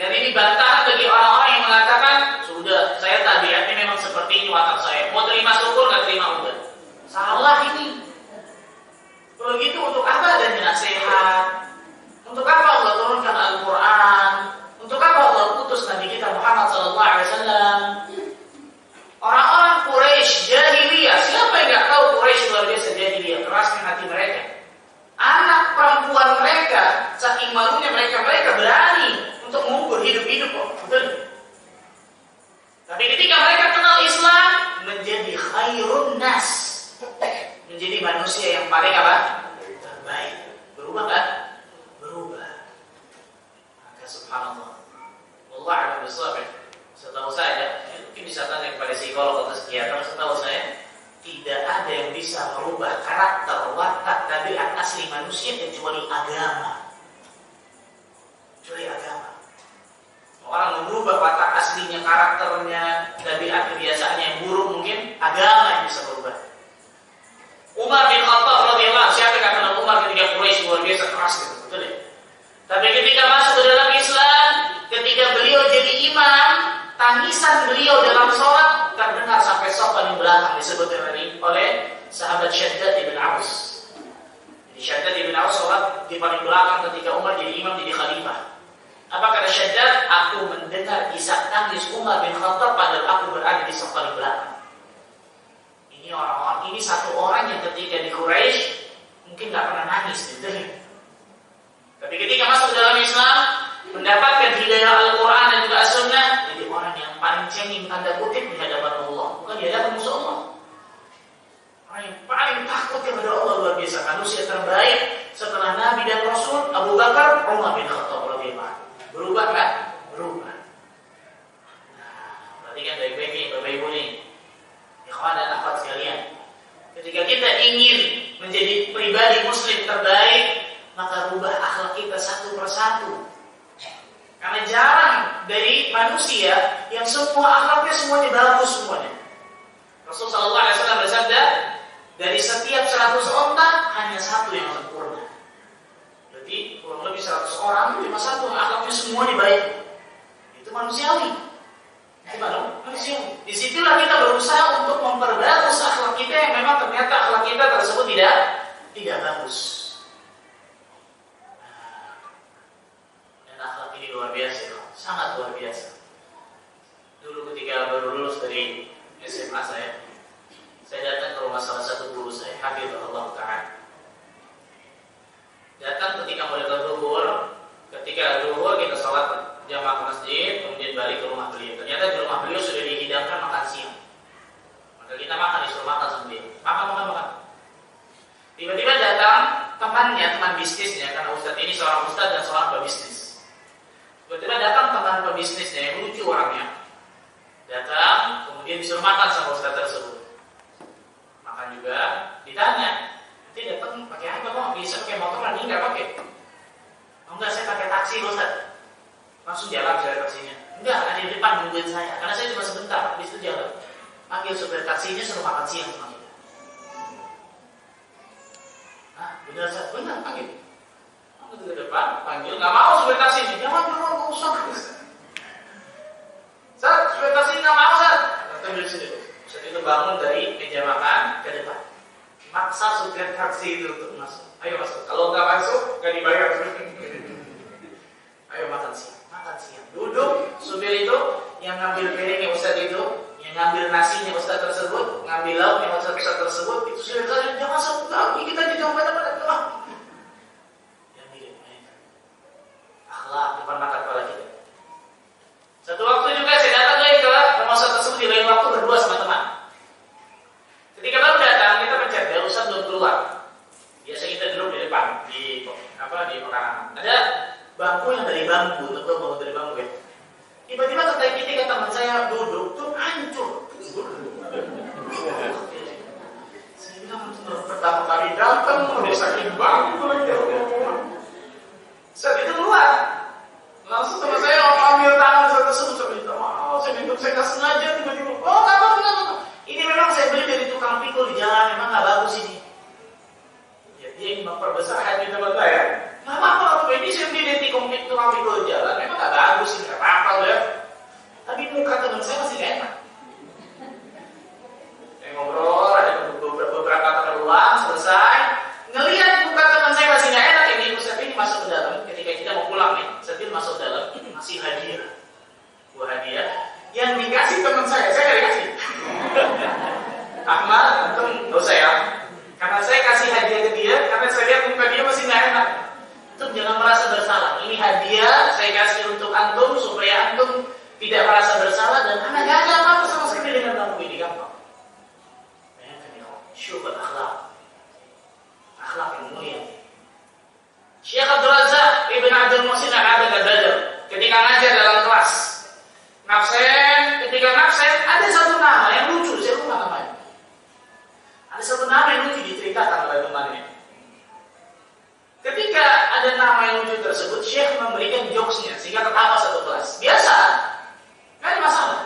A: Dan ini bantahan bagi orang-orang yang mengatakan, sudah, saya tabiatnya memang seperti ini watak saya. Mau terima syukur, nggak terima udah. Salah ini. Kalau gitu untuk apa adanya nasihat? Untuk apa Allah turunkan Al-Quran? Untuk apa Allah utus Nabi kita Muhammad SAW? Orang-orang Quraisy jahiliyah, siapa yang nggak tahu Quraisy luar biasa jahiliyah, kerasnya hati mereka. Anak perempuan mereka, saking malunya mereka berani untuk mengubur hidup-hidup kok, betul? Tapi ketika mereka kenal Islam, menjadi khairun nas, menjadi manusia yang paling apa? Terbaik. Berubah kan? Berubah. Maka subhanallah, Allah a'lam bishawab. Setahu saya, mungkin bisa tanya kepada psikolog atau psikiater, setahu saya tidak ada yang bisa merubah karakter, watak, tabiat asli manusia kecuali agama. Kecuali agama. Orang merubah watak aslinya, karakternya, tabiat kebiasaannya yang buruk mungkin agama yang bisa berubah. Umar bin Khattab radhiyallahu anhu, siapa yang kenal Umar ketika Quraisy luar biasa keras gitu, betul ya? Tapi ketika masuk ke dalam Islam, ketika beliau jadi tangisan beliau dalam sholat terdengar sampai saf paling belakang, disebutkan oleh sahabat Syaddad ibn Aus. Jadi Syaddad ibn Aus sholat di paling belakang ketika Umar jadi imam, jadi khalifah. Apa kata Syaddad? Aku mendengar isak tangis Umar bin Khattab padahal aku berada di saf paling belakang. Ini satu orang yang ketika di Quraisy mungkin nggak pernah nangis gitu. Tapi ketika masuk dalam Islam, mendapatkan hidayah Al-Quran dan juga As-Sunnah, jadi orang yang paling cengeng tanda kutip di hadapan Allah, bukan di hadapan musuh Allah. Orang yang paling takut kepada Allah luar biasa. Manusia terbaik setelah Nabi dan Rasul, Abu Bakar, Umar bin Khattab radhiyallahu anhu. Berubah kan? Berubah. Nah, perhatikan baik-baiknya Bapak-Ibu nih, ikhwan dan akhwat sekalian. Ketika kita ingin menjadi pribadi Muslim terbaik, maka rubah akhlak kita satu persatu. Karena jarang dari manusia yang semua akhlaknya semuanya bagus semuanya. Rasulullah SAW bersabda, dari setiap 100 onta hanya satu yang sempurna. Berarti kurang lebih 100 orang cuma satu yang akhlaknya semuanya baik. Itu manusiawi. Manusiawi. Disitulah kita berusaha untuk memperbagus akhlak kita yang memang ternyata akhlak kita tersebut tidak bagus. Akhlak ini luar biasa, sangat luar biasa. Dulu ketika baru lulus dari SMA saya datang ke rumah salah satu guru saya, hafizahullah ta'ala. Datang ketika mulai zuhur, ketika zuhur kita sholat jamaah ke masjid, kemudian balik ke rumah beliau. Ternyata di rumah beliau sudah dihidangkan makan siang. Maka kita makan, disuruh makan sama dia. Makan. Tiba-tiba datang teman bisnisnya, karena ustadz ini seorang ustadz dan seorang pebisnis. Tiba-tiba datang teman pebisnisnya yang lucu orangnya. Datang, kemudian disuruh makan sama ustaz tersebut. Makan juga, ditanya, nanti datang pakai apa kok? Bisa pakai motor lagi nggak pakai? Oh enggak, saya pakai taksi ustaz. Langsung jalan saya taksinya. Enggak, ada di depan nungguin saya. Karena saya cuma sebentar, habis itu jalan. Panggil supir taksinya suruh makan siang sama kita. Nah, benar ustaz, benar panggil. Ke depan, panggil, nggak mau supir taksi ini, jangan usah. Ustaz, supir taksi nggak mau ustaz. Ambil sini. Ustaz itu bangun dari meja makan ke depan, maksa supir taksi itu untuk masuk. Ayo masuk. Kalau nggak masuk, nggak dibayar. Ayo makan siang. Duduk, supir itu yang ngambil piringnya ustaz itu, yang ngambil nasinya ustaz tersebut, ngambil lauknya ustaz tersebut, itu supir taksi jangan masuk. Kita di tempat apa? Akhlak depan mata kepala kita. Satu waktu juga saya datang lagi ke rumah ustaz tersebut di lain waktu berdua sama teman. Ketika baru datang kita pencet ya ustaz belum keluar. Biasa kita duduk di depan di pekarangan. Ada bangku yang dari bambu, tentu bangku dari bambu ya. Tiba-tiba ketika teman saya duduk tuh hancur. Saya bilang pertama kali datang udah sakit bangku lagi. Saat itu keluar, langsung teman saya ambil tangan saya tersebut, saya minta maaf, saya nggak sengaja tiba-tiba. Oh nggak apa-apa. Ini memang saya beli dari tukang pikul di jalan, memang nggak bagus ini. Ya, dia ingin memperbesar hati teman saya. Nggak apa-apa, ini saya beli dari tukang pikul di jalan, memang nggak bagus ini, nggak apa-apa ya. Tapi muka teman saya masih nggak enak. Saya ngobrol, ada beberapa kata ulang, selesai. Ngelihat muka teman saya masih nggak enak, ini Ustaz ini masuk ke dalam. Ketika kita mau pulang nih, Ustaz ini masuk ke dalam, ngasih hadiah, buah hadiah yang dikasih teman saya nggak dikasih. Ahmad, antum nggak usah ya, karena saya kasih hadiah ke dia, karena saya lihat muka dia masih nggak enak. Antum jangan merasa bersalah. Ini hadiah saya kasih untuk antum supaya antum tidak merasa bersalah dan anak nggak ada apa-apa sama sekali dengan kamu ini gampang. Syukur akhlak. Akhlak yang mulia. Syekh Abdul Razak Ibn Abdul Muhsin Al-Badr ketika ngajar dalam kelas ketika ngabsen ada satu nama yang lucu, saya lupa namanya. Ada satu nama yang lucu diceritakan oleh temannya. Ketika ada nama yang lucu tersebut, Syekh memberikan jokesnya sehingga ketawa satu kelas. Biasa, nggak ada masalah.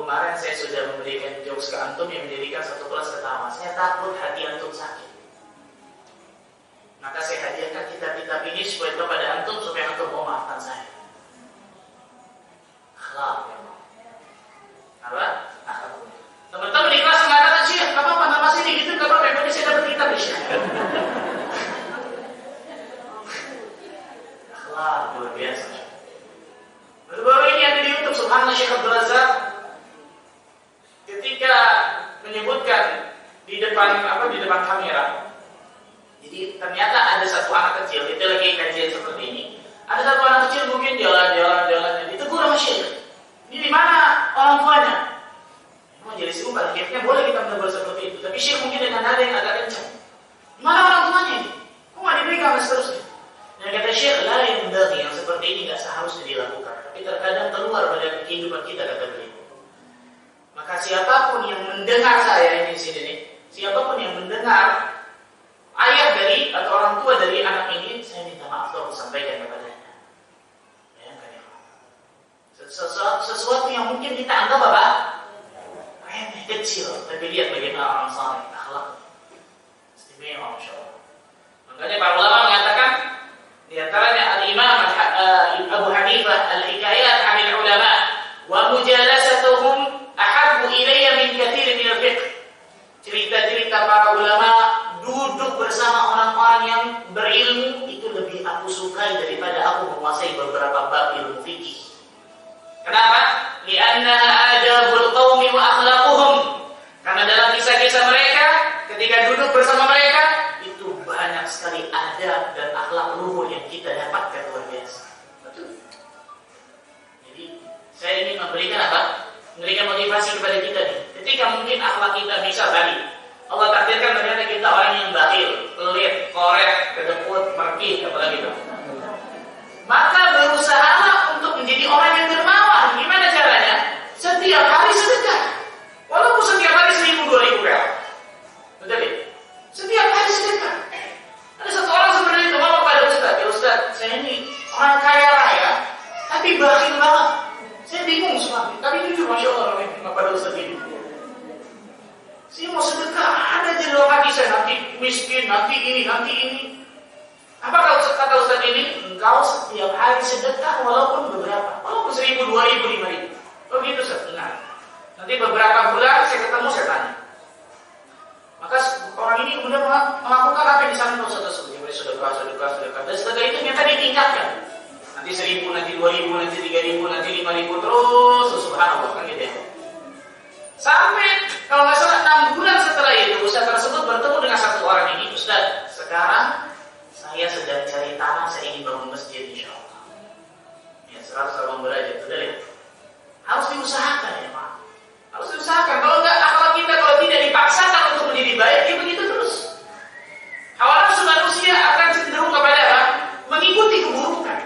B: kemarin saya sudah memberikan jokes ke antum yang menjadikan satu kelas ketawa. Saya takut hati antum sakit. Maka saya hadiahkan kitab-kitab ini supaya kepada antum supaya antum mau maafkan saya. Akhlak. Apa? Akhlak. Teman-teman di kelas mengatakan, "Syekh, enggak apa-apa nama sini gitu, enggak apa-apa, yang penting saya dapat kitab di sini." Akhlak luar biasa. Baru-baru ini ada di YouTube subhanallah Syekh Abdul Razak ketika menyebutkan di depan kamera. Jadi ternyata ada satu anak kecil, kita lagi kajian seperti ini. Ada satu anak kecil mungkin jalan, ditegur sama Syekh. Ini di mana orang tuanya? Mau jadi sumber, akhirnya boleh kita menegur seperti itu. Tapi Syekh mungkin dengan nada yang agak kencang. Di mana orang tuanya ini? Kok nggak diberikan dan seterusnya? Dan kata Syekh, yang seperti ini nggak seharusnya dilakukan. Tapi terkadang keluar pada kehidupan kita, kata beliau. Maka siapapun yang mendengar saya ini di sini nih, siapapun yang mendengar ayah dari atau orang tua dari anak ini, saya minta maaf tolong sampaikan kepadanya. Bayangkan ya, sesuatu yang mungkin kita anggap apa? Remeh, kecil, tapi lihat bagaimana orang saleh, akhlak istimewa, masya Allah. Makanya para ulama mengatakan, di antaranya al-Imam Abu Hanifah al-Hikayat 'anil ulama wa mujalasatuhum ahabbu ilayya min katsirin min al-fiqh. Cerita-cerita para ulama duduk bersama orang-orang yang berilmu itu lebih aku sukai daripada aku menguasai beberapa bab ilmu fikih. Kenapa? Li'annaha adabul qaumi wa akhlaquhum. Karena dalam kisah-kisah mereka ketika duduk bersama mereka itu banyak sekali adab dan akhlak luhur yang kita dapatkan luar biasa. Betul. Jadi saya ingin memberikan apa? Memberikan motivasi kepada kita nih. Ketika mungkin akhlak kita bisa tadi Allah takdirkan ternyata kita orang yang bakhil, pelit, korek, kedekut, merkih, apalagi itu. Maka berusahalah untuk menjadi orang yang dermawan. Gimana caranya? Setiap hari sedekah. Walaupun setiap hari 1.000, 2.000 real. Betul ya? Setiap hari sedekah. Ada satu orang sebenarnya itu ngomong pada Ustaz, "Ya Ustaz, saya ini orang kaya raya, tapi bakhil banget. Saya bingung suami." Tapi jujur, masya Allah, pada Ustaz ini. Saya mau sedekah, ada di dalam hati saya, nanti miskin, nanti ini. Apa kata Ustaz ini? Engkau setiap hari sedekah walaupun beberapa, walaupun 1.000, 2.000, 5.000. Oh gitu Ustaz? Nah, nanti beberapa bulan saya ketemu, saya tanya. Maka orang ini kemudian melakukan apa yang disampaikan Ustaz tersebut. Dia sedekah. Dan sedekah itu ternyata ditingkatkan. Nanti 1.000, nanti 2.000, nanti 3.000, nanti 5.000, terus subhanallah, kan gitu ya. Sampai kalau nggak salah 6 bulan setelah itu Ustaz tersebut bertemu dengan satu orang ini. "Ustaz, sekarang saya sedang cari tanah, saya ingin bangun masjid insyaallah." Ya, 100 orang belajar, betul ya? Harus diusahakan ya Pak. Harus diusahakan. Kalau nggak akhlak kita kalau tidak dipaksakan untuk menjadi baik, ya begitu terus. Hawa nafsu manusia akan cenderung kepada apa? Mengikuti keburukan.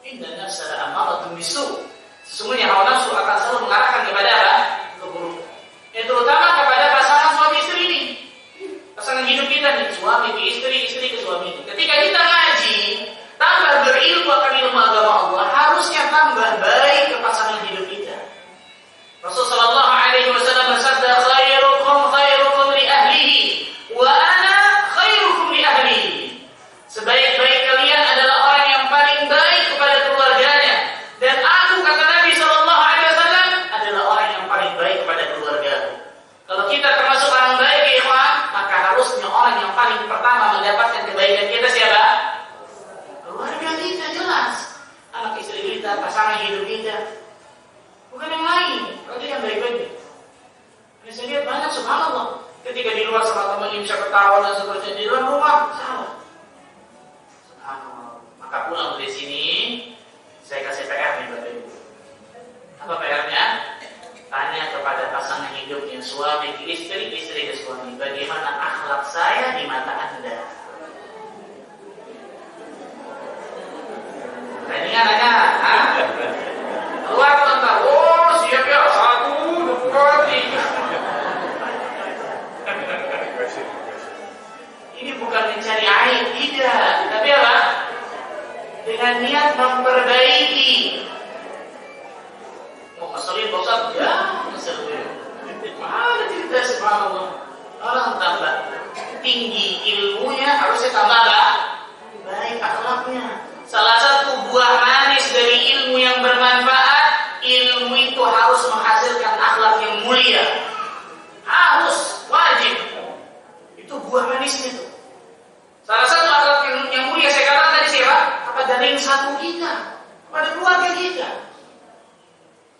B: Inna nafsa la'amaratun bisu'. Sesungguhnya hawa nafsu akan selalu mengarahkan kepada apa? Keburukan. Yang terutama kepada pasangan suami istri ini. Pasangan hidup kita nih, suami ke istri, istri ke suami. Ketika kita ngaji, tambah berilmu akan ilmu agama Allah, harusnya tambah baik ke pasangan hidup kita. Rasulullah sallallahu alaihi wasallam bersabda, "Khairukum li ahlihi wa ana khairukum li ahlihi." Sebaik-baik kalian adalah orang yang paling baik kepada keluarganya, dan aku, kata Nabi sallallahu alaihi wasallam, adalah orang yang paling baik kepada keluargaku. Kalau kita termasuk orang baik, ikhwan, maka harusnya orang yang paling pertama mendapatkan kebaikan kita siapa? Keluarga kita, jelas. Anak istri kita, pasangan hidup kita. Bukan yang lain. Kalau yang baik-baik. Saya lihat banyak, subhanallah. Ketika di luar sama temannya bisa ketawa dan seterusnya, di dalam rumah salah. Subhanallah. Maka pulang dari sini, saya kasih PR nih Bapak Ibu. Apa PR-nya? Tanya kepada pasangan hidupnya, suami ke istri, istri ke suami, bagaimana akhlak saya di mata Anda? Tanya nanya, keluar tentang, oh siap ya, 1, 2, 3. Ini bukan mencari aib, tidak. Tapi apa? Dengan niat memperbaiki. Mau ngeselin, Pak Ustaz, Ustaz. Ya, ada cerita subhanallah. Orang tambah tinggi ilmunya harusnya tambah baik akhlaknya. Salah satu buah manis dari ilmu yang bermanfaat, ilmu itu harus menghasilkan akhlak yang mulia. Harus, wajib. Itu buah manisnya tuh. Salah satu akhlak yang mulia saya katakan tadi siapa? Kepada ring satu kita, kepada keluarga kita.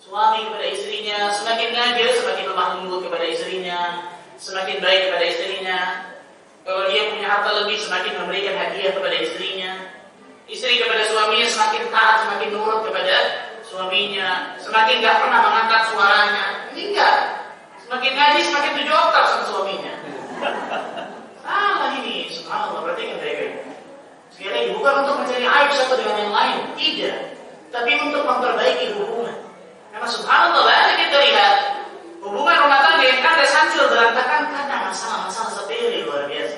B: Suami kepada istrinya, semakin ngajir, semakin lemah lembut kepada istrinya, semakin baik kepada istrinya. Kalau dia punya harta lebih, semakin memberikan hadiah kepada istrinya. Istri kepada suaminya semakin taat, semakin nurut kepada suaminya, semakin gak pernah mengangkat suaranya. Ini enggak. Semakin ngaji, semakin 7 oktav sama suaminya. Salah ini, subhanallah, berarti kan baik-baik. Sekali lagi, bukan untuk mencari aib satu dengan yang lain, tidak. Tapi untuk memperbaiki hubungan. Karena subhanallah, banyak kita lihat hubungan rumah tangga yang kandas hancur berantakan karena masalah-masalah sepele luar biasa.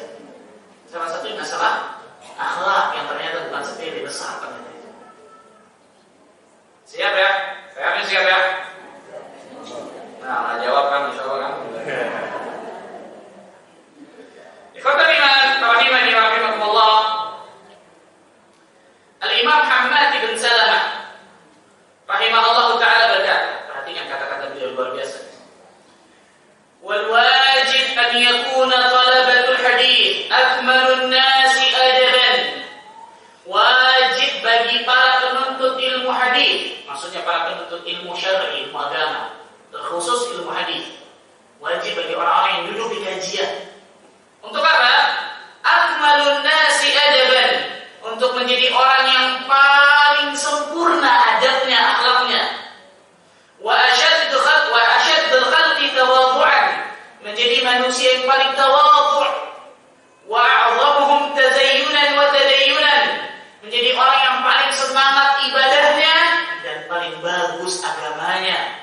B: Salah satunya masalah akhlak yang ternyata bukan sepele, besar ternyata itu. Siap ya? Saya yakin siap ya? Nah, jawab kan, insyaallah kan. Ikhwatul iman, rahimani wa rahimakumullah. Al-Imam Hammad bin Salamah rahimahullah ta'ala berkata, perhatikan kata-kata beliau luar biasa. Wal wajib an yakuna talabatul hadith akmalun nasi adaban. Wajib bagi para penuntut ilmu hadis, maksudnya para penuntut ilmu syar'i, ilmu agama, terkhusus ilmu hadis. Wajib bagi orang-orang yang duduk di kajian. Untuk apa? Akmalun nasi adaban, untuk menjadi orang yang paling sempurna adabnya, akhlaknya. Wa asyaddul khalqi tawadhu'an, menjadi manusia yang paling tawadhu'. Wa a'dhamuhum tazayyunan wa tadayyunan, menjadi orang yang paling semangat ibadahnya dan paling bagus agamanya.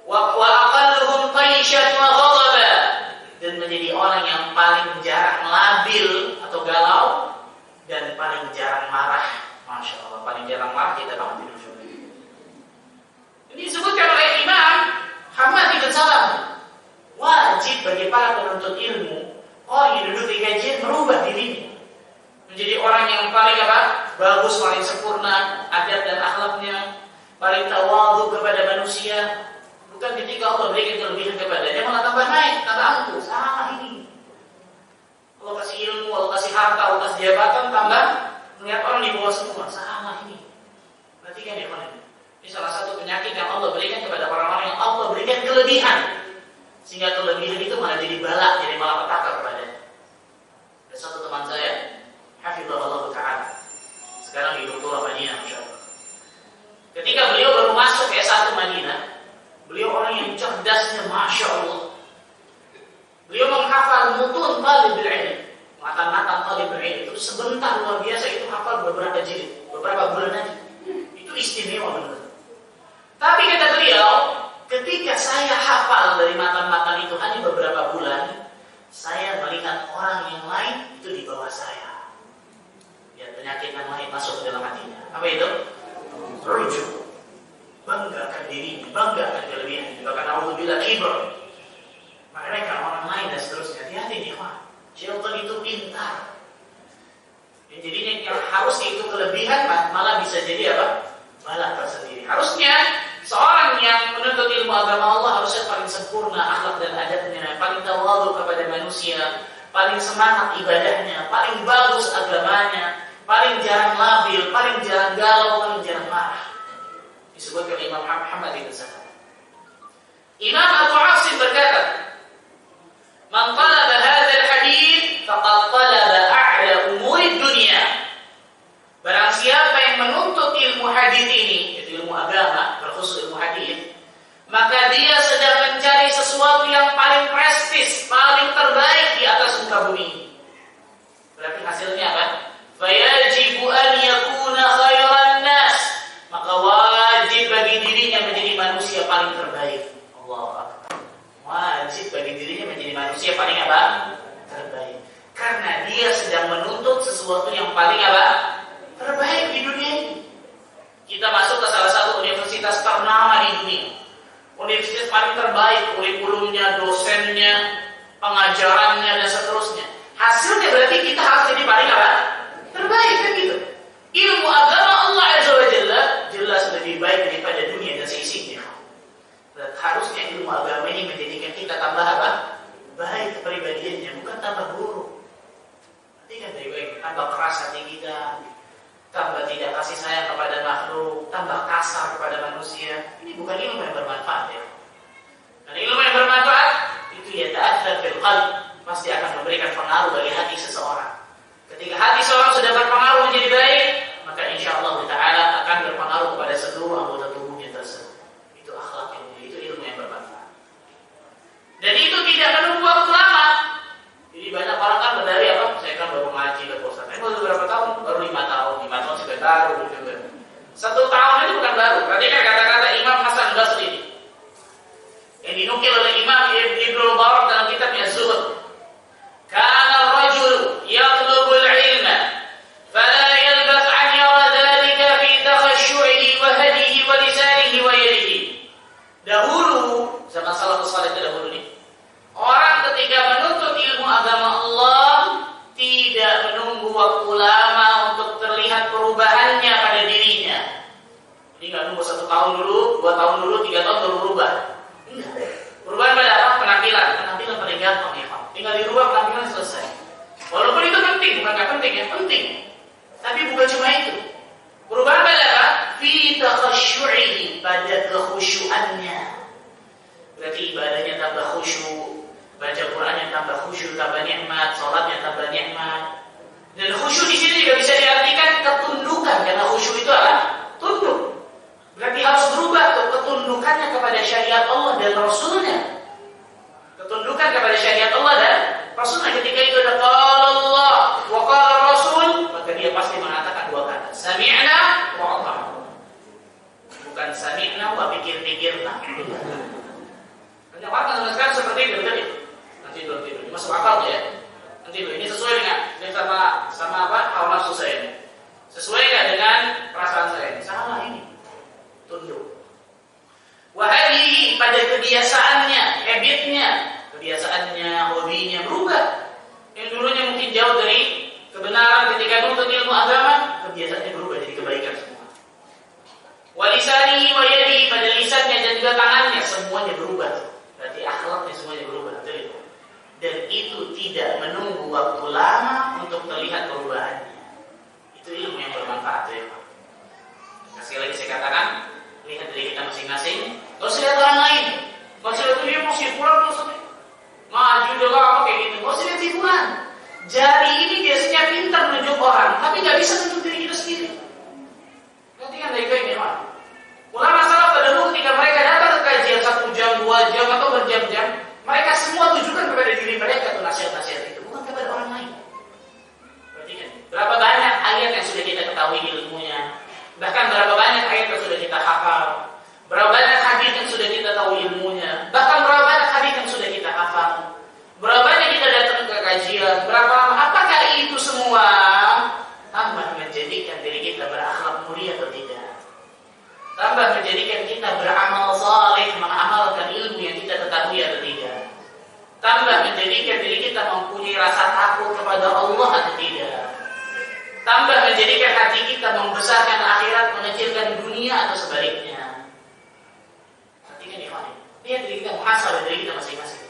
B: Wa aqalluhum taishan wa ghadaba, dan menjadi orang yang paling jarang labil atau galau dan paling jarang marah. Masya Allah, paling jarang marah kita banget di dunia. Ini disebutkan oleh Imam Hammad bin Salamah. Wajib bagi para penuntut ilmu, orang yang duduk di kajian, merubah dirinya menjadi orang yang paling bagus, paling sempurna adab dan akhlaknya, paling tawadhu kepada manusia. Bukan ketika Allah berikan kelebihan kepadanya malah tambah naik, tambah angkuh. Salah ini. Allah kasih ilmu, Allah kasih harta, Allah kasih jabatan, tambah melihat orang di bawah semua. Salah ini. Perhatikan ya teman. Ini salah satu penyakit yang Allah berikan kepada orang-orang yang Allah berikan kelebihan, sehingga kelebihan itu malah jadi balak, jadi malapetaka kepadanya. Ada satu teman saya, hafizahullah ta'ala, sekarang di Doktora Madinah, insyaallah. Ketika beliau baru masuk S1 Madinah, beliau orang yang cerdasnya, masya Allah. Beliau menghafal mutun talibul ilm, matan-matan talibul ilm itu sebentar, luar biasa. Itu hafal beberapa jilid, beberapa bulan aja. Itu istimewa benar. Tapi kata beliau, ketika saya hafal dari matan-matan itu hanya beberapa bulan, saya melihat orang yang lain itu di bawah saya. Ya, penyakit yang lain masuk ke dalam hatinya. Apa itu? Rujuk. Banggakan dirinya, banggakan kelebihannya. Bahkan auzubillah kibr. Mereka orang lain dan seterusnya. Hati-hati nih, Pak. Syaitan itu pintar. Ya, jadinya yang harusnya itu kelebihan malah bisa jadi apa? Malah tersendiri. Harusnya seorang yang menuntut ilmu agama Allah harusnya paling sempurna akhlak dan adabnya, paling tawadhu kepada manusia, paling semangat ibadahnya, paling bagus agamanya, paling jarang labil, paling jarang galau, paling jarang marah. Disebutkan Imam Muhammad bin Salamah. Imam Abu Asim berkata, "Man talaba hadzal hadits faqad talaba a'la umuri dunya." Barang siapa yang menuntut ilmu hadis ini, yaitu ilmu agama, terkhusus ilmu hadis, maka dia sedang mencari sesuatu yang paling prestis, paling terbaik di atas muka bumi. Berarti hasilnya apa? Fayajibu an yakuna khairan nas, maka wajib bagi dirinya menjadi manusia paling terbaik. Allahu Akbar. Wajib bagi dirinya menjadi manusia paling apa? Terbaik. Karena dia sedang menuntut sesuatu yang paling apa? Terbaik di dunia ini. Kita masuk ke salah satu universitas ternama di dunia, universitas paling terbaik, kurikulumnya, dosennya, pengajarannya dan seterusnya. Hasilnya berarti kita harus jadi paling apa? Terbaik kan gitu. Ilmu agama Allah Azza wa Jalla jelas lebih baik daripada dunia dan seisinya. Dan harusnya ilmu agama ini menjadikan kita tambah apa? Baik kepribadiannya, bukan tambah buruk. Nanti kan baik, tambah keras hati kita, tambah tidak kasih sayang kepada makhluk, tambah kasar kepada manusia. Ini bukan ilmu yang bermanfaat ya. Dan ilmu yang bermanfaat itu ya ta'athar fil qalb, pasti akan memberikan pengaruh bagi hati seseorang. Ketika hati seorang sudah berpengaruh menjadi baik, maka insyaallah ta'ala akan berpengaruh kepada seluruh anggota tubuhnya tersebut. Itu akhlak yang mulia, itu ilmu yang bermanfaat. Dan itu tidak menunggu waktu lama. Jadi banyak orang kan berdari apa? Saya kan baru ngaji, baru bosan. Baru berapa tahun? Baru 5 tahun. 5 tahun sudah baru juga. 1 tahun itu bukan baru. Perhatikan kata-kata Imam Hasan Basri ini. Yang dinukil oleh Imam Ibnu Mubarak dalam kitabnya Zuhud. Kana ar-rajul yatlubu al-ilma fala yalbath an yara dhalika fi takhashshu'ihi wa hadihi wa lisanihi wa yadihi. Dahulu zaman salafus saleh dahulu nih. Orang ketika menuntut ilmu agama Allah tidak menunggu waktu lama untuk terlihat perubahannya pada dirinya. Jadi nggak nunggu 1 tahun dulu, 2 tahun dulu, 3 tahun baru berubah. Perubahan pada apa? Penampilan. Penampilan paling gampang ya Pak. Tinggal dirubah penampilan selesai. Walaupun itu penting, bukan nggak penting ya, penting. Tapi bukan cuma itu. Perubahan pada apa? Fi takhashshu'ihi, pada kekhusyuannya. Berarti ibadahnya tambah khusyuk, baca Qurannya tambah khusyuk, tambah nikmat, salatnya tambah nikmat. Dan khusyuk di sini juga bisa diartikan ketundukan, karena khusyuk itu apa? Tunduk. Berarti harus berubah tuh ketundukannya kepada syariat Allah dan Rasulnya. Ketundukan kepada syariat Allah dan Rasulnya. Ketika itu ada qala Allah wa qala Rasul, maka dia pasti mengatakan 2 kata, sami'na wa ata'na. Bukan sami'na wa pikir-pikirna. Banyak orang sekarang seperti itu tadi. Nanti dulu, masuk akal ya. Nanti dulu, ini sesuai dengan sama apa? Hawa nafsu saya ini. Sesuai nggak dengan perasaan saya ini? Salah ini. Tunduk. Wahai pada kebiasaannya, habitnya, kebiasaannya, hobinya berubah. Yang dulunya mungkin jauh dari kebenaran ketika nuntut ilmu agama, kebiasaannya berubah jadi kebaikan semua. Walisani wa yadi, pada lisannya dan juga tangannya semuanya berubah. Berarti akhlaknya semuanya berubah. Betul. Dan itu tidak menunggu waktu lama untuk terlihat perubahannya. Itu ilmu yang bermanfaat ya Pak. Sekali lagi saya katakan, lihat diri kita masing-masing. Gak usah lihat orang lain. Gak usah lihat dia masih kurang terus maju juga apa kayak gitu. Gak usah lihat hiburan. Jari ini biasanya pintar menunjuk orang, tapi gak bisa menunjuk diri kita sendiri. Nanti kan baik-baik ya Pak. Ulama salaf terdahulu ketika mereka datang ke kajian 1 jam, 2 jam atau berjam-jam, mereka semua tujukan kepada diri mereka tuh nasihat-nasihat itu, bukan kepada orang lain. Perhatikan, berapa banyak ayat yang sudah kita ketahui ilmunya, bahkan berapa banyak ayat yang sudah kita hafal, berapa banyak hadis yang sudah kita tahu ilmunya, bahkan berapa banyak hadis yang sudah kita hafal, berapa banyak kita datang ke kajian, apakah itu semua tambah menjadikan diri kita berakhlak mulia atau tidak? Tambah menjadikan kita beramal saleh, mengamalkan ilmu yang kita ketahui atau tidak? Tambah menjadikan diri kita mempunyai rasa takut kepada Allah atau tidak? Tambah menjadikan hati kita membesarkan akhirat, mengecilkan dunia atau sebaliknya? Perhatikan ya, lihat diri kita, muhasabah diri kita masing-masing.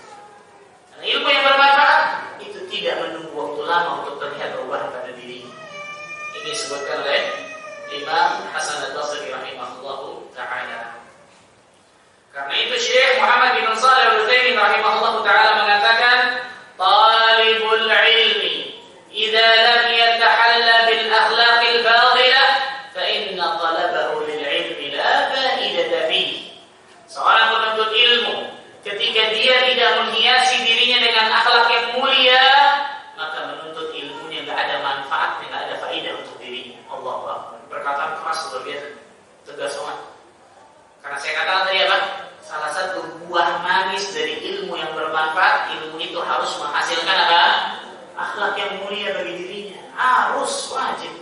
B: Karena ilmu yang bermanfaat itu tidak menunggu waktu lama untuk terlihat perubahan pada diri. Ini disebutkan oleh Imam Hasan Al-Basri rahimahullahu ta'ala. Karena itu Syekh Muhammad bin Shalih Al-Utsaimin rahimahullahu ta'ala mengatakan, talibul ilmi idza lam yatahalla bil akhlaqil fadilah fa inna talabahu lil ilmi la fa'idata fihi. Seorang penuntut ilmu ketika dia tidak menghiasi dirinya dengan akhlak yang mulia, maka menuntut ilmunya enggak ada manfaatnya, enggak ada faedah untuk dirinya. Allahu akbar. Perkataan keras luar biasa, tegas banget. Karena saya katakan tadi apa? Salah satu buah manis dari ilmu yang bermanfaat, ilmu itu harus menghasilkan apa? Akhlak yang mulia bagi dirinya. Harus, wajib.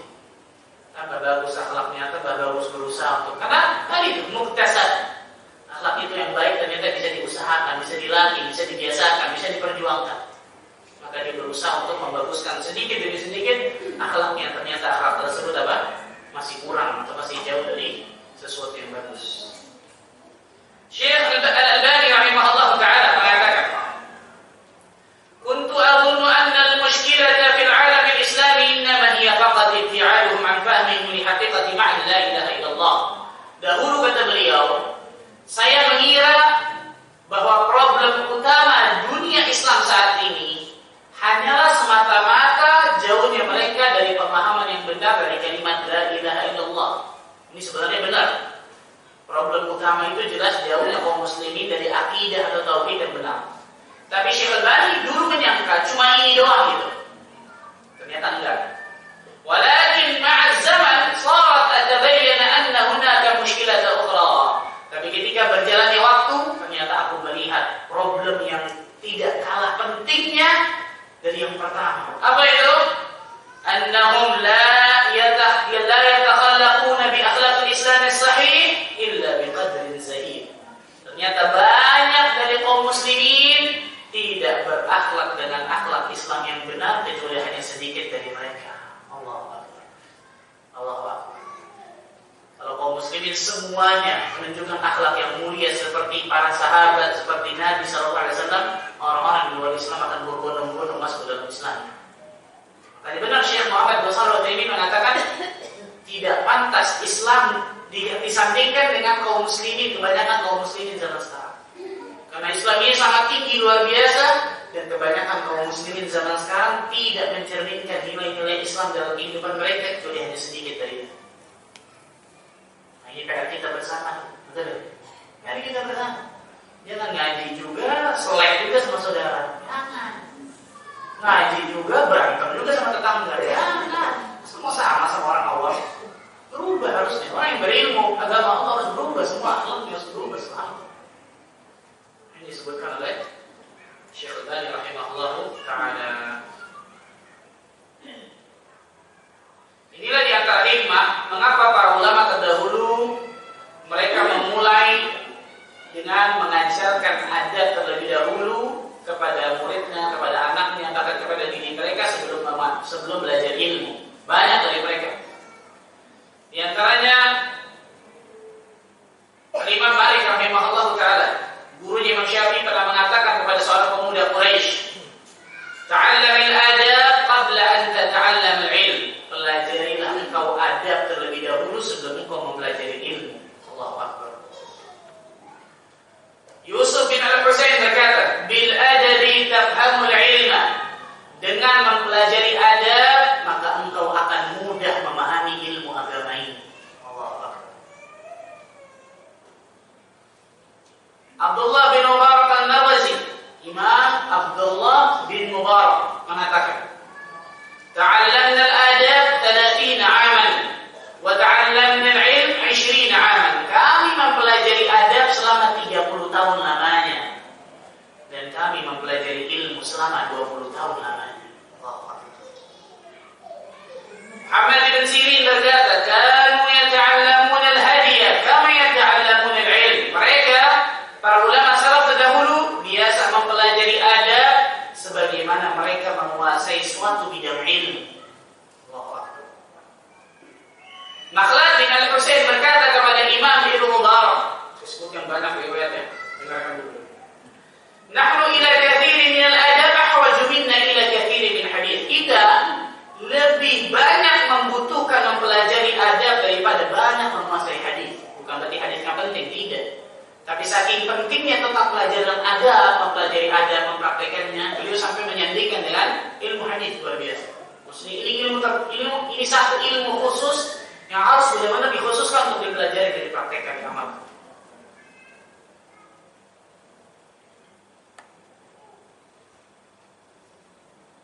B: Tambah bagus akhlaknya, tambah bagus berusaha untuk. Karena tadi itu muktasab. Akhlak itu yang baik dan bisa dilatih, bisa dibiasakan, bisa diperjuangkan. Maka dia berusaha untuk membaguskan sedikit demi sedikit akhlaknya. Ternyata akhlak tersebut masih kurang atau masih jauh dari sesuatu yang bagus. Syekh Al-Albani rahimahullah ta'ala mengatakan, "Kuntu adhunnu anna al-mushkilata fil 'alam al-islami innama hiya faqat ibti'aduhum 'an fahmihim li haqiqati ma'na la ilaha illallah." Dahulu kata beliau, saya mengira bahwa problem utama dunia Islam saat ini hanyalah semata-mata jauhnya mereka dari pemahaman yang benar dari kalimat la ilaha illallah. Ini sebenarnya benar. Problem utama itu jelas jauhnya kaum muslimin dari akidah atau tauhid yang benar. Tapi Syekh Al-Albani dulu menyangka cuma ini doang gitu. Ternyata enggak. Walakin ma'a zaman sarat atabayyana anna hunaka mushkilatan ukhra. Tapi ketika berjalannya waktu, ternyata aku melihat problem yang tidak kalah pentingnya dari yang pertama. Apa itu? Annahum la yatakhallaquna bi akhlaqil Islam as-sahih illa biqadrin zahid. Ternyata banyak dari kaum muslimin tidak berakhlak dengan akhlak Islam yang benar kecuali hanya sedikit dari mereka. Allahu Akbar. Allahu Akbar. Kalau kaum muslimin semuanya menunjukkan akhlak yang mulia seperti para sahabat, seperti Nabi SAW, orang-orang di luar Islam akan berbondong-bondong masuk dalam Islam. Tadi benar Syekh Muhammad bin Shalih Al-Utsaimin mengatakan tidak pantas Islam disandingkan dengan kaum muslimin, kebanyakan kaum muslimin zaman sekarang. Karena Islam ini sangat tinggi luar biasa dan kebanyakan kaum muslimin zaman sekarang tidak mencerminkan nilai-nilai Islam dalam kehidupan mereka kecuali hanya sedikit darinya. Nah, ini PR kita bersama, betul? PR kita bersama. Jangan ngaji juga, selek juga sama saudara. Jangan. Ngaji juga, berantem juga sama tetangga. Jangan. Semua sama orang awam. Berubah harusnya. Orang yang berilmu agama Allah harus berubah, semua akhlaknya harus berubah selalu. Ini disebutkan oleh Syekh Al-Albani rahimahullah ta'ala. Inilah di antara hikmah mengapa para ulama terdahulu mereka memulai dengan mengajarkan adab terlebih dahulu kepada muridnya, kepada anaknya, bahkan kepada diri mereka sebelum belajar ilmu. Banyak dari mereka. Di antaranya Imam Malik rahimahullah ta'ala, gurunya Imam Syafi'i pernah mengatakan kepada seorang pemuda Quraisy, "Ta'allamil adab qabla an tata'allam al-'ilm." Pelajarilah engkau adab terlebih dahulu sebelum engkau mempelajari ilmu. Allahu Akbar. Yusuf bin Al-Husain berkata, "Bil adabi tafhamul 'ilma." Dengan mempelajari adab, maka engkau akan mudah memahami ilmu agama ini. Allahu Akbar. Abdullah bin Mubarak Al-Marwazi, Imam Abdullah bin Mubarak mengatakan, "Ta'allamna al-adab 30 'aman wa ta'allamna al-'ilm 20 'aman." Kami mempelajari adab selama 30 tahun lamanya dan kami mempelajari ilmu selama 20 tahun lamanya. Muhammad bin Sirin berkata, "Kanu yata'allamuna al-hadiya kama yata'allamuna al-'ilm." Mereka, para ulama salaf terdahulu, biasa mempelajari adab sebagaimana mereka menguasai suatu bidang ilmu. Allahu Akbar. Makhlad bin Al-Husain berkata kepada Imam Ibnu Mubarak, disebutkan banyak riwayatnya, dengarkan dulu. "Nahnu ila kathirin min al-adab ahwaju minna ila kathirin min hadith." Kita lebih banyak membutuhkan mempelajari adab daripada banyak menguasai hadis. Bukan berarti hadisnya penting, tidak. Tapi saking pentingnya tentang pelajaran adab, mempelajari adab, mempraktekannya, beliau sampai menyandingkan dengan ilmu hadis luar biasa. Maksudnya ini satu ilmu khusus yang harus benar-benar dikhususkan untuk dipelajari dan dipraktekkan di amal.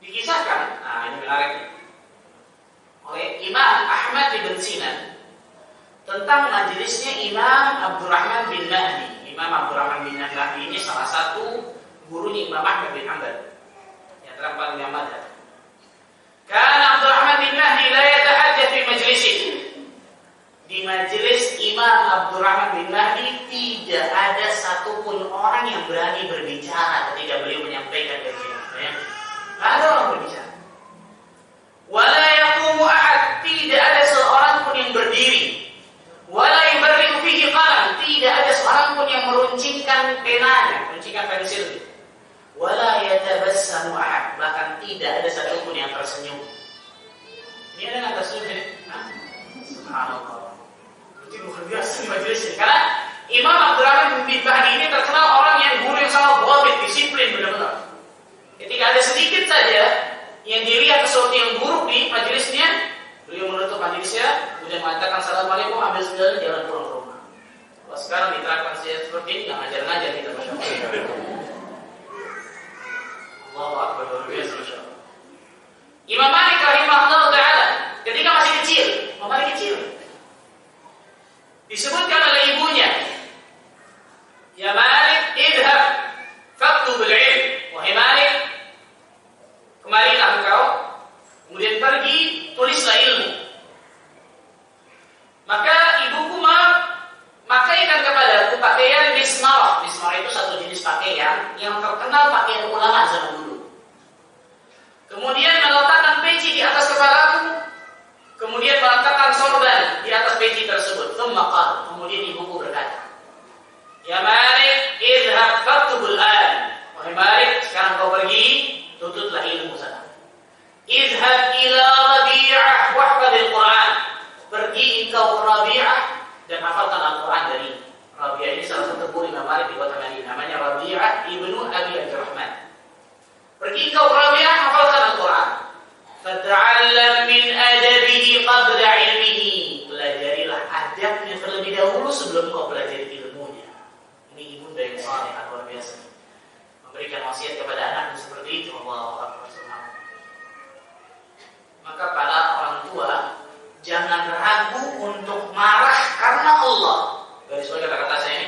B: Dikisahkan, nah ini menarik, oleh Imam Ahmad bin Sinan tentang majelisnya Imam Abdurrahman bin Mahdi. Imam Abdurrahman bin Mahdi ini salah satu gurunya Imam Ahmad bin Hanbal yang terang yang madhab. Karena Abdurrahman bin Mahdi la yatahaddath fi majlisih. di majelis Imam Abdurrahman bin Mahdi tidak ada satupun orang yang berani berbicara ketika beliau menyampaikan kajian. Tidak ada orang berbicara. Wala yaqumu ahad, tidak ada seorang pun yang berdiri. Wala yubarri'u fihi qalam, tidak ada seorang pun yang meruncingkan penanya, meruncingkan pensil. Wala yatabassamu ahad, bahkan tidak ada satupun yang tersenyum. Ini ada nggak tersenyum ini? Subhanallah. Itu luar biasa di majelis ini. Karena Imam Abdurrahman bin Mahdi ini terkenal orang yang guru yang sangat dhabit, disiplin benar-benar. Ketika ada sedikit saja yang dilihat sesuatu yang buruk di majelisnya, beliau menutup majelisnya, kemudian mengatakan assalamualaikum, ambil sendal, jalan pulang ke rumah. Kalau sekarang diterapkan saja seperti ini, nggak ngajar-ngajar kita masyarakat. Allahu Akbar, luar biasa masyaallah. Imam Malik rahimahullah taala ketika masih kecil, Imam Malik kecil, disebutkan oleh ibunya, ya Malik, idhab faktubul ilm. Wahai Malik, kemarilah engkau, kemudian pergi, tulislah ilmu. Maka ibuku memakaikan kepadaku pakaian mismarah. Mismarah itu satu jenis pakaian yang terkenal pakaian ulama zaman dulu. Kemudian meletakkan peci di atas kepalaku, kemudian meletakkan sorban di atas peci tersebut. Kemudian ibuku berkata, ya Malik, idhab faktubul an. Wahai Malik, sekarang kau pergi, tuntutlah ilmu sana. Idhab ila Rabi'ah wahfadil Quran. Pergi engkau ke Rabi'ah dan hafalkan Al-Quran dari Rabi'ah. Ini salah satu guru Imam Malik di kota Madinah, namanya Rabi'ah ibnu Abi Abdurrahman. Pergi engkau ke Rabi'ah, hafalkan Al-Quran. Fata'allam min adabihi qabla ilmihi. Pelajarilah adabnya terlebih dahulu sebelum kau pelajari ilmunya. Ini ibunda yang saleh, luar biasa. Memberikan wasiat kepada anaknya seperti itu. Allahu Akbar. Maka para orang tua jangan ragu untuk marah karena Allah. Garis bawah kata-kata saya ini.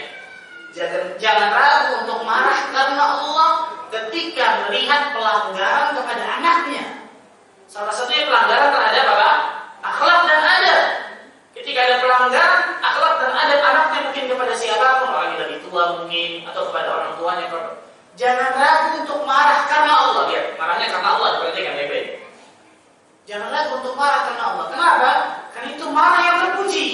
B: Jangan ragu untuk marah karena Allah ketika melihat pelanggaran kepada anaknya. Salah satunya pelanggaran terhadap apa? Akhlak dan adab. Ketika ada pelanggaran akhlak dan adab anaknya, mungkin kepada siapapun, orang yang lebih tua mungkin, atau kepada orang tuanya, jangan ragu untuk marah karena Allah. Lihat, marahnya karena Allah, diperhatikan baik-baik. Jangan ragu untuk marah karena Allah. Kenapa? Karena itu marah yang terpuji.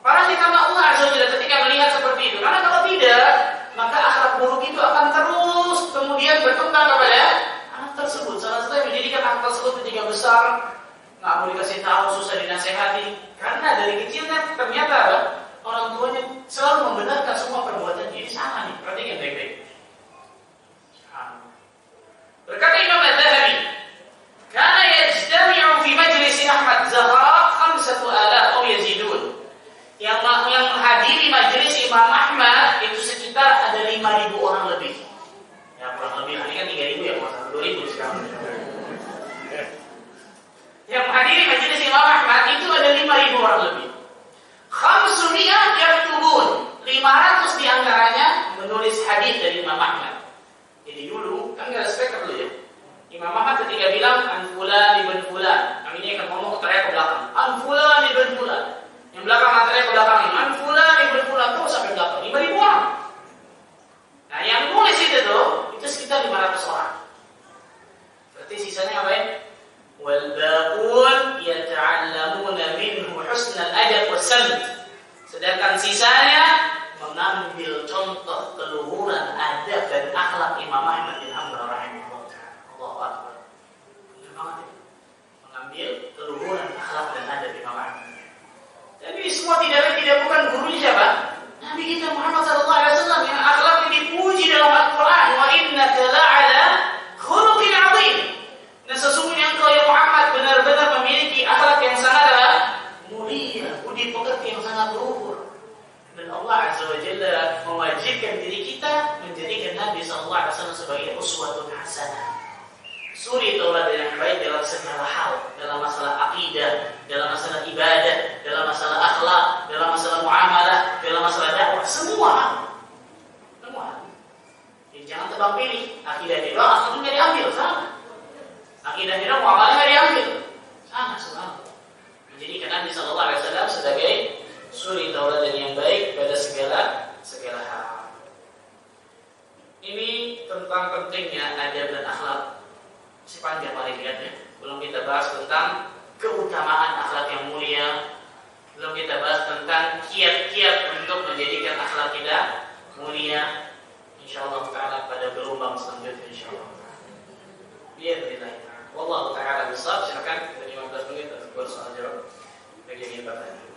B: Marahnya karena Allah Azza wa Jalla ketika melihat seperti itu. Karena kalau tidak, maka akhlak buruk itu akan terus kemudian berkembang kepada anak tersebut. Salah satu yang menjadikan anak tersebut ketika besar nggak mau dikasih tahu, susah dinasehati. Karena dari kecilnya ternyata orang tuanya selalu membenarkan semua perbuatan ini. Sama nih, perhatikan baik-baik. Berkata Imam Az-Zahabi, karena yajtami'u fi majlis Ahmad Zahra 5,000 atau yazidun. Yang menghadiri majelis Imam Ahmad itu sekitar ada 5.000 orang lebih. Ya kurang lebih, ini kan 3.000 ya, kurang 2.000 sekarang. Yang menghadiri majelis Imam Ahmad itu ada 5.000 orang lebih. 500 yaktubun, 500 diantaranya menulis hadis dari Imam Ahmad. Jadi dulu kan nggak ada speaker dulu ya. Imam Ahmad ketika bilang an fulan ibn fulan, yang ini akan ngomong teriak ke belakang. An fulan ibn fulan. Yang belakang akan teriak ke belakang. An fulan ibn fulan terus sampai belakang. 5.000 orang. Nah, yang nulis itu sekitar 500 orang. Berarti sisanya apa ya? Wal baqun yata'allamuna minhu husnal adab was-samt. Sedangkan sisanya mengambil contoh keluhuran adab dan akhlak Imam Ahmad bin Hanbal rahimahullah ta'ala. Allahu Akbar. Benar banget ya. Mengambil keluhuran akhlak dan adab Imam Ahmad. Dan ini semua tidak bukan gurunya siapa? Nabi kita Muhammad sallallahu alaihi wasallam yang akhlaknya dipuji dalam Al-Qur'an, wa innaka la'ala khuluqin 'azim. Dan sesungguhnya engkau ya Muhammad benar-benar memiliki akhlak yang sangat mulia, budi pekerti yang sangat luhur. Dan Allah Azza wa Jalla mewajibkan diri kita menjadikan Nabi sallallahu alaihi wasallam sebagai uswatun hasanah. Suri tauladan yang baik dalam segala hal, dalam masalah akidah, dalam masalah ibadah, dalam masalah akhlak, dalam masalah muamalah, dalam masalah dakwah, semua. Jadi jangan tebang pilih. Akidah dia langsung enggak diambil, sama. Akidah dia muamalah enggak diambil. Sama. Menjadikan Nabi sallallahu alaihi wasallam sebagai suri tauladan yang baik pada segala hal. Ini tentang pentingnya adab dan akhlak. Si panjang mari lihatnya. Belum kita bahas tentang keutamaan akhlak yang mulia. Belum kita bahas tentang kiat-kiat untuk menjadikan akhlak kita mulia. Insyaallah taala pada gelombang selanjutnya insyaallah. Bismillah. Wallahu taala bisawab. Silakan 15 menit untuk bersoal jawab bagi yang ingin bertanya.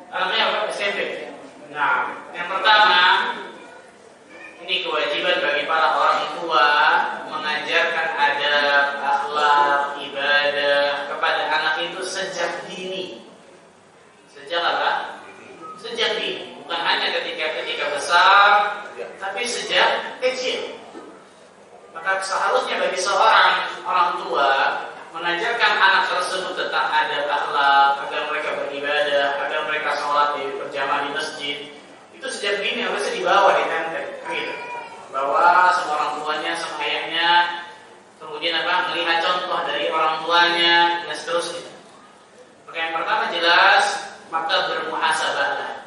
B: Anaknya apa? SMP. Nah, yang pertama, ini kewajiban bagi para orang tua mengajarkan adab, akhlak, ibadah kepada anak itu sejak dini. Sejak apa? Sejak dini. Bukan hanya ketika besar, tapi sejak kecil. Maka seharusnya bagi seorang orang tua mengajarkan anak tersebut tentang adab akhlak, agar mereka beribadah, agar mereka sholat di berjamaah di masjid. Itu sejak dini harusnya dibawa, ditempel, gitu. Bawa sama orang tuanya, sama ayahnya, kemudian melihat contoh dari orang tuanya dan seterusnya. Maka yang pertama jelas, maka bermuhasabahlah.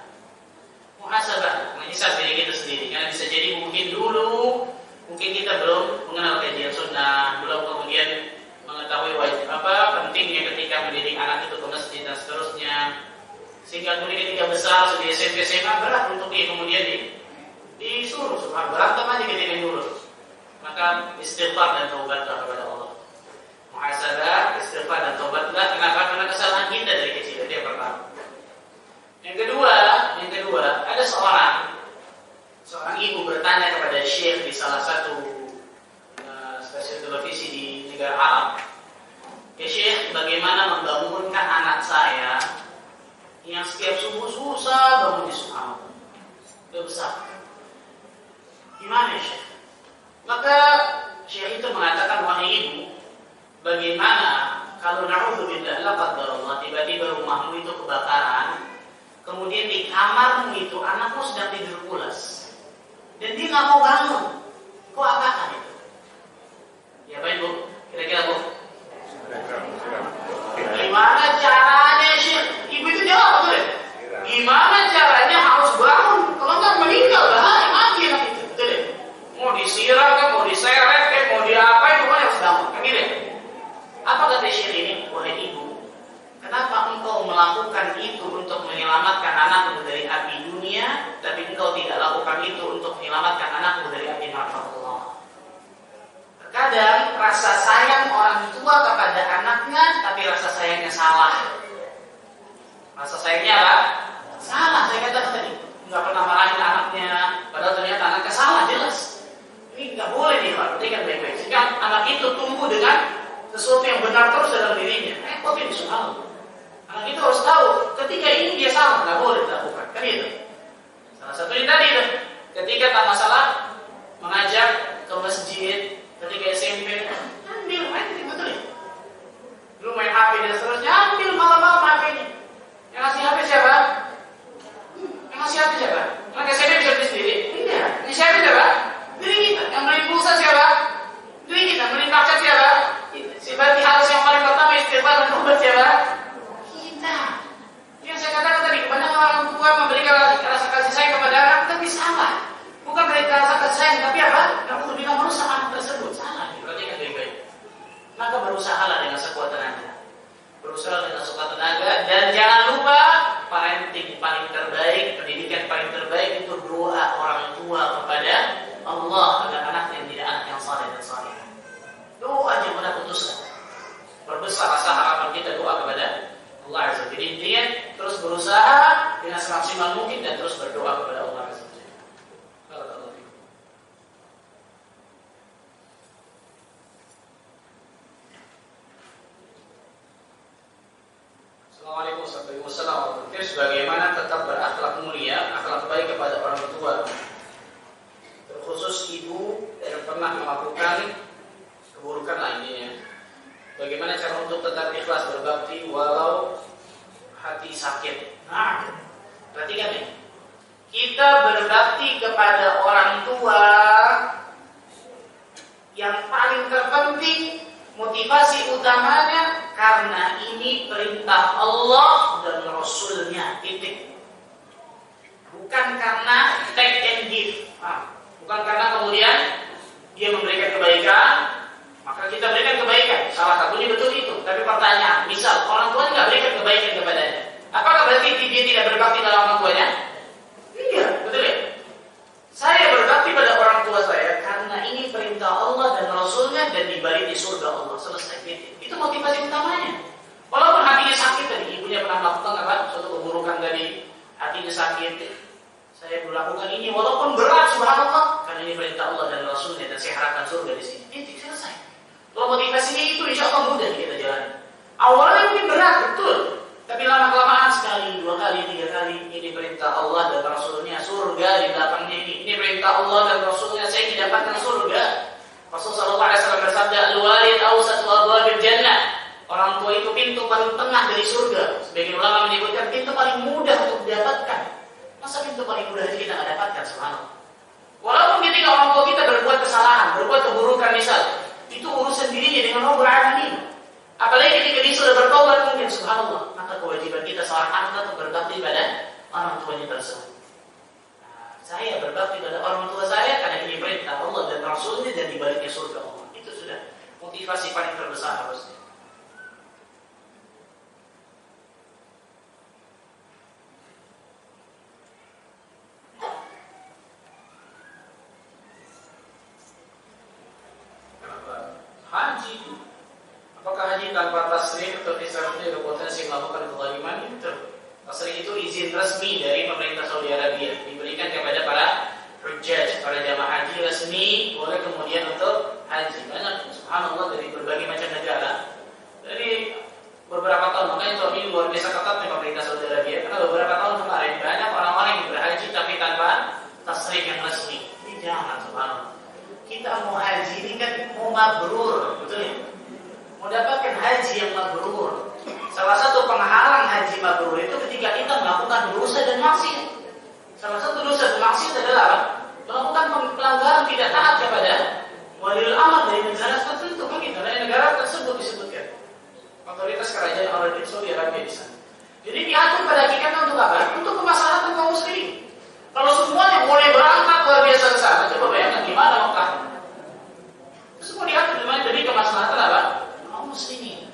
B: Muhasabah, mengisap diri kita sendiri. Karena bisa jadi mungkin kita belum mengenal kajian sunnah, belum kemudian mengetahui pentingnya ketika mendidik anak itu ke masjid dan seterusnya. Sehingga kemudian ketika besar sudah SMP SMA berat untuk dia kemudian disuruh, berantem aja ketika diurus. Maka istighfar dan taubatlah kepada Allah. Muhasabah, istighfar dan taubatlah. Kenapa? Karena kesalahan kita dari kecil. Itu yang pertama. Yang kedua, ada seorang ibu bertanya kepada syekh di salah satu stasiun televisi di negara Arab. Ya syekh, bagaimana membangunkan anak saya yang setiap subuh susah bangun di subhanallah, udah besar. Gimana ya syekh? Maka syekh itu mengatakan, wahai ibu, bagaimana kalau na'udzubillah laqaddarallah tiba-tiba rumahmu itu kebakaran, kemudian di kamarmu itu anakmu sedang tidur pulas dan dia nggak mau bangun, kau apakan itu? Ya baik bu, kira-kira bu, gimana caranya sih? Ibu itu jawab betul ya? Gimana caranya harus bangun? Kalau nggak meninggal bahaya, mati anak itu, betul ya? Mau disiram kan, mau diseret kan, mau diapain, pokoknya harus bangun, kan gitu ya? Apa kata syekh ini? Wahai ibu, kenapa engkau melakukan itu untuk menyelamatkan anakmu dari api dunia, tapi engkau tidak lakukan itu untuk menyelamatkan anakmu dari api neraka Allah? Terkadang rasa sayang orang tua kepada anaknya, tapi rasa sayangnya salah. Rasa sayangnya apa? Salah. Saya katakan tadi, nggak pernah marahin anaknya, padahal ternyata anaknya salah jelas. Ini nggak boleh diperhatikan baik-baik. Sehingga anak itu tumbuh dengan sesuatu yang benar terus dalam dirinya. Kok ini subhanallah. Anak itu harus tahu, ketika ini dia salah, nggak boleh dilakukan. Kan itu. Salah satunya tadi itu, ketika tak masalah mengajak ke masjid, ketika SMP, ambil main betul ya. Dulu main HP dan seterusnya, ambil malam-malam HP-nya. Yang ngasih HP siapa? Yang ngasih HP siapa? Anak SMP bisa beli sendiri? Tidak. Ini siapa siapa? Diri kita. Yang beli pulsa siapa? Diri kita. Beli paket siapa? Berarti harus yang paling pertama istighfar dan taubat siapa? Kita. Yang saya katakan tadi, kebanyakan orang tua memberikan rasa kasih sayang kepada anak, tapi salah. Bukan memberikan rasa kasih sayang, tapi apa? Yang untuk bilang merusak anak tersebut. Salah. Berarti kan baik-baik. Maka berusahalah dengan sekuat tenaga. Berusaha dengan sekuat tenaga. Dan jangan lupa, parenting paling terbaik, pendidikan paling terbaik itu doa orang tua Assalamualaikum warahmatullahi wabarakatuh. Bagaimana tetap berakhlak mulia, akhlak baik kepada orang tua, terkhusus ibu yang pernah melakukan keburukan lainnya. Bagaimana cara untuk tetap ikhlas berbakti walau hati sakit? Nah, perhatikan nih. Kita berbakti kepada orang tua yang paling terpenting, motivasi utamanya karena ini perintah Allah dan Rasulnya, titik. Bukan karena take and give. Bukan karena kemudian dia memberikan kebaikan, maka kita berikan kebaikan. Salah satunya betul itu. Tapi pertanyaan, misal orang tuanya nggak berikan kebaikan kepadanya, apakah berarti dia tidak berbakti pada orang tuanya? Iya, betul ya. Saya berbakti pada orang tua saya karena ini perintah Allah dan Rasulnya dan dibalik di surga Allah. Selesai titik. Itu motivasi utamanya. Walaupun hatinya sakit tadi, ibunya pernah melakukan suatu keburukan tadi, hatinya sakit. Saya melakukan ini walaupun berat, subhanallah, karena ini perintah Allah dan Rasulnya dan saya harapkan surga di sini. Titik, selesai. Kalau motivasinya itu, insya Allah mudah kita jalani. Awalnya mungkin berat, betul. Tapi lama-kelamaan sekali, 2 kali, 3 kali, ini perintah Allah dan Rasulnya, surga di belakangnya ini. Ini perintah Allah dan Rasulnya, saya didapatkan surga. Rasulullah SAW bersabda, "Al-walid awsatu abwabil jannah." Orang tua itu pintu paling tengah dari surga. Sebagian ulama menyebutkan pintu paling mudah untuk didapatkan. Masa pintu paling mudah kita nggak dapatkan, subhanallah. Walaupun ketika orang tua kita berbuat kesalahan, berbuat keburukan misal, itu urusan dirinya dengan Rabbul Alamin. Apalagi ketika dia sudah bertobat mungkin, subhanallah, maka kewajiban kita seorang anak untuk berbakti pada orang tuanya tersebut. Nah, saya berbakti pada orang tua saya karena ini perintah Allah dan Rasulnya dan dibaliknya surga Allah. Itu sudah motivasi paling terbesar harusnya. Haji, apakah haji tanpa tasrih atau kisahnya berpotensi melakukan kezaliman? Itu tasrih itu izin resmi dari pemerintah Saudi Arabia, diberikan kepada para hujjaj, para jamaah haji resmi, boleh kemudian untuk haji. Banyak, subhanallah, dari berbagai macam negara, dari beberapa tahun. Makanya tahun ini luar biasa ketatnya pemerintah Saudi Arabia, karena beberapa tahun kemarin banyak orang-orang yang berhaji tapi tanpa tasrih yang resmi. Ini jangan, subhanallah. Kita mau haji ini kan mau mabrur, betul ya? Mau dapatkan haji yang mabrur. Salah satu penghalang haji mabrur itu ketika kita melakukan dosa dan maksiat. Salah satu dosa dan maksiat adalah apa? Melakukan pelanggaran tidak taat kepada waliul amr dari negara tertentu, kan gitu. Dari negara tersebut disebutkan otoritas kerajaan Arab Saudi Arabia di sana. Jadi diatur pada hakikatnya untuk apa? Untuk kemaslahatan kaum muslimin. Kalau semuanya boleh berangkat luar biasa ke sana, coba bayangkan gimana Mekah. Semua diatur demi kemaslahatan apa? Kaum muslimin.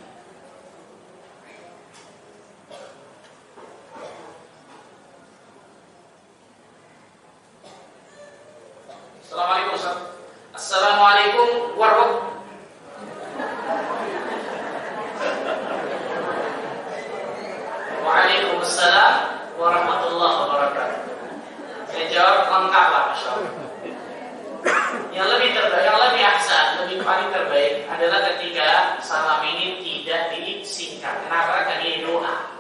B: Assalamualaikum Ustaz. Assalamualaikum warahmatullahi wabarakatuh. Waalaikumsalam warahmatullahi wabarakatuh. Saya jawab lengkap lah, Masya Allah. Yang lebih terbaik, yang lebih ahsan, lebih paling terbaik adalah ketika salam ini tidak disingkat. Kenapa? Karena ini doa.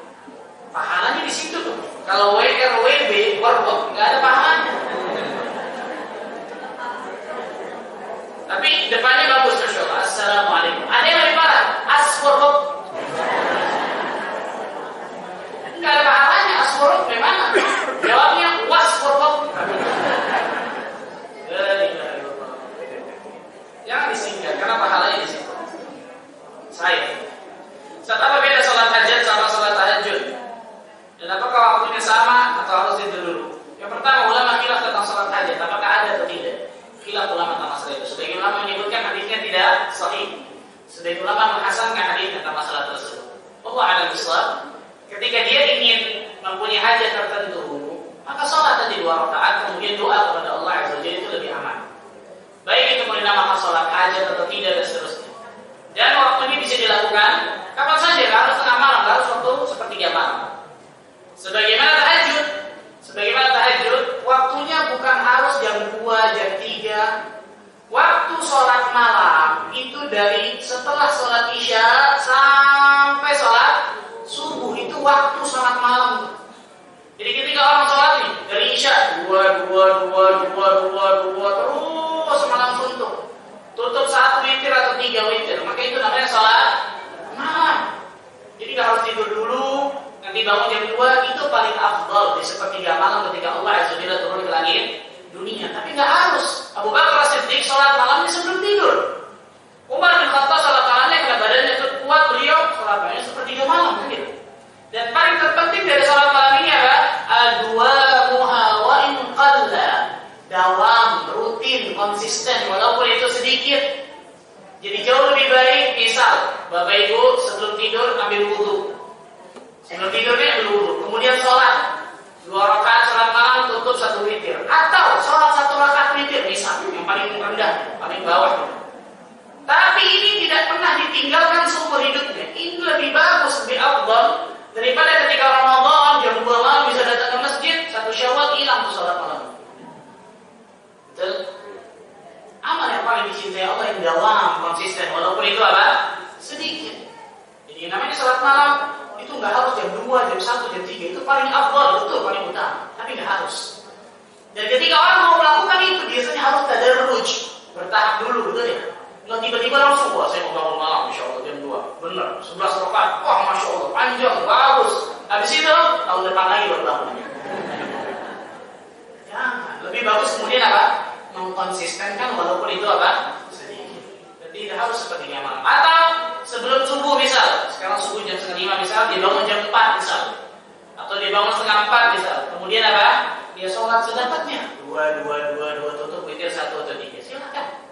B: Pahalanya di situ tuh. Kalau WRWB, warwab, nggak ada pahalanya. Tapi depannya bagus, Masya Allah. Assalamualaikum. Ada yang lebih parah, aswarwab. Nggak ada pahalanya, aswarwab bagaimana? Jawabnya waswarwab. Jangan disingkat, karena pahalanya di situ. Saat apa beda salat hajat sama salat tahajud? Dan apakah waktunya sama atau harus itu dulu? Yang pertama, ulama khilaf tentang salat hajat, apakah ada atau tidak? Khilaf ulama tentang masalah itu. Sebagian ulama menyebutkan hadisnya tidak sahih. Sebagian ulama menghasankan hadis tentang masalah tersebut. Allah a'lam bishawab. Ketika dia ingin mempunyai hajat tertentu, maka salat tadi 2 rakaat, kemudian doa kepada Allah Azza wa Jalla, itu lebih aman. Baik itu dinamakan sholat hajat atau tidak dan seterusnya. Dan waktu ini bisa dilakukan kapan saja, harus tengah malam, harus waktu sepertiga malam. Sebagaimana tahajud, waktunya bukan harus jam 2, jam 3. Waktu sholat malam itu dari setelah sholat isya sampai sholat subuh itu waktu sholat malam. Jadi ketika orang sholat nih dari isya dua terus malam suntuk, tutup 1 witir atau 3 witir, maka itu namanya sholat malam. Jadi nggak harus tidur dulu, nanti bangun jam 2, itu paling afdal di sepertiga malam ketika Allah Azza wa Jalla turun ke langit dunia. Tapi nggak harus. Abu Bakar As-Siddiq sholat malamnya sebelum tidur. Umar bin Khattab sholat malamnya karena badannya kuat, beliau sholat malamnya sepertiga malam gitu. Dan paling terpenting dari sholat malam ini adalah adwamuha wa in qalla, dawam, rutin, konsisten walaupun itu sedikit. Jadi jauh lebih baik, misal Bapak Ibu sebelum tidur ambil wudu. Sebelum tidurnya ambil wudu, kemudian sholat 2 rakaat sholat malam, tutup 1 witir, atau sholat 1 rakaat witir, misal yang paling rendah, paling bawah. Tapi ini tidak pernah ditinggalkan seumur hidupnya. Ini lebih bagus, lebih afdal daripada ketika Ramadan jam 2 malam bisa datang ke masjid, 1 Syawal hilang tuh sholat malam. Betul? Amal yang paling dicintai Allah yang dawam, konsisten, walaupun itu apa? Sedikit. Jadi namanya sholat malam itu nggak harus jam 2, jam 1, jam 3, itu paling afdal, betul, paling utama. Tapi nggak harus. Dan ketika orang mau melakukan itu biasanya harus tadarruj, bertahap dulu, betul ya? Nggak tiba-tiba langsung, wah saya mau bangun malam, insya Allah jam 2, benar, 11 rakaat, wah masya Allah, panjang, bagus. Habis itu tahun depan lagi baru bangun. Jangan, lebih bagus kemudian apa? Mengkonsistenkan walaupun itu apa? Sedikit. Jadi tidak harus seperti malam. Atau sebelum subuh misal, sekarang subuh jam 4:30 misal, dibangun jam 4 misal, atau dibangun 3:30 misal. Kemudian apa? Dia sholat sedapatnya, 2 tutup witir 1 atau 3, silakan.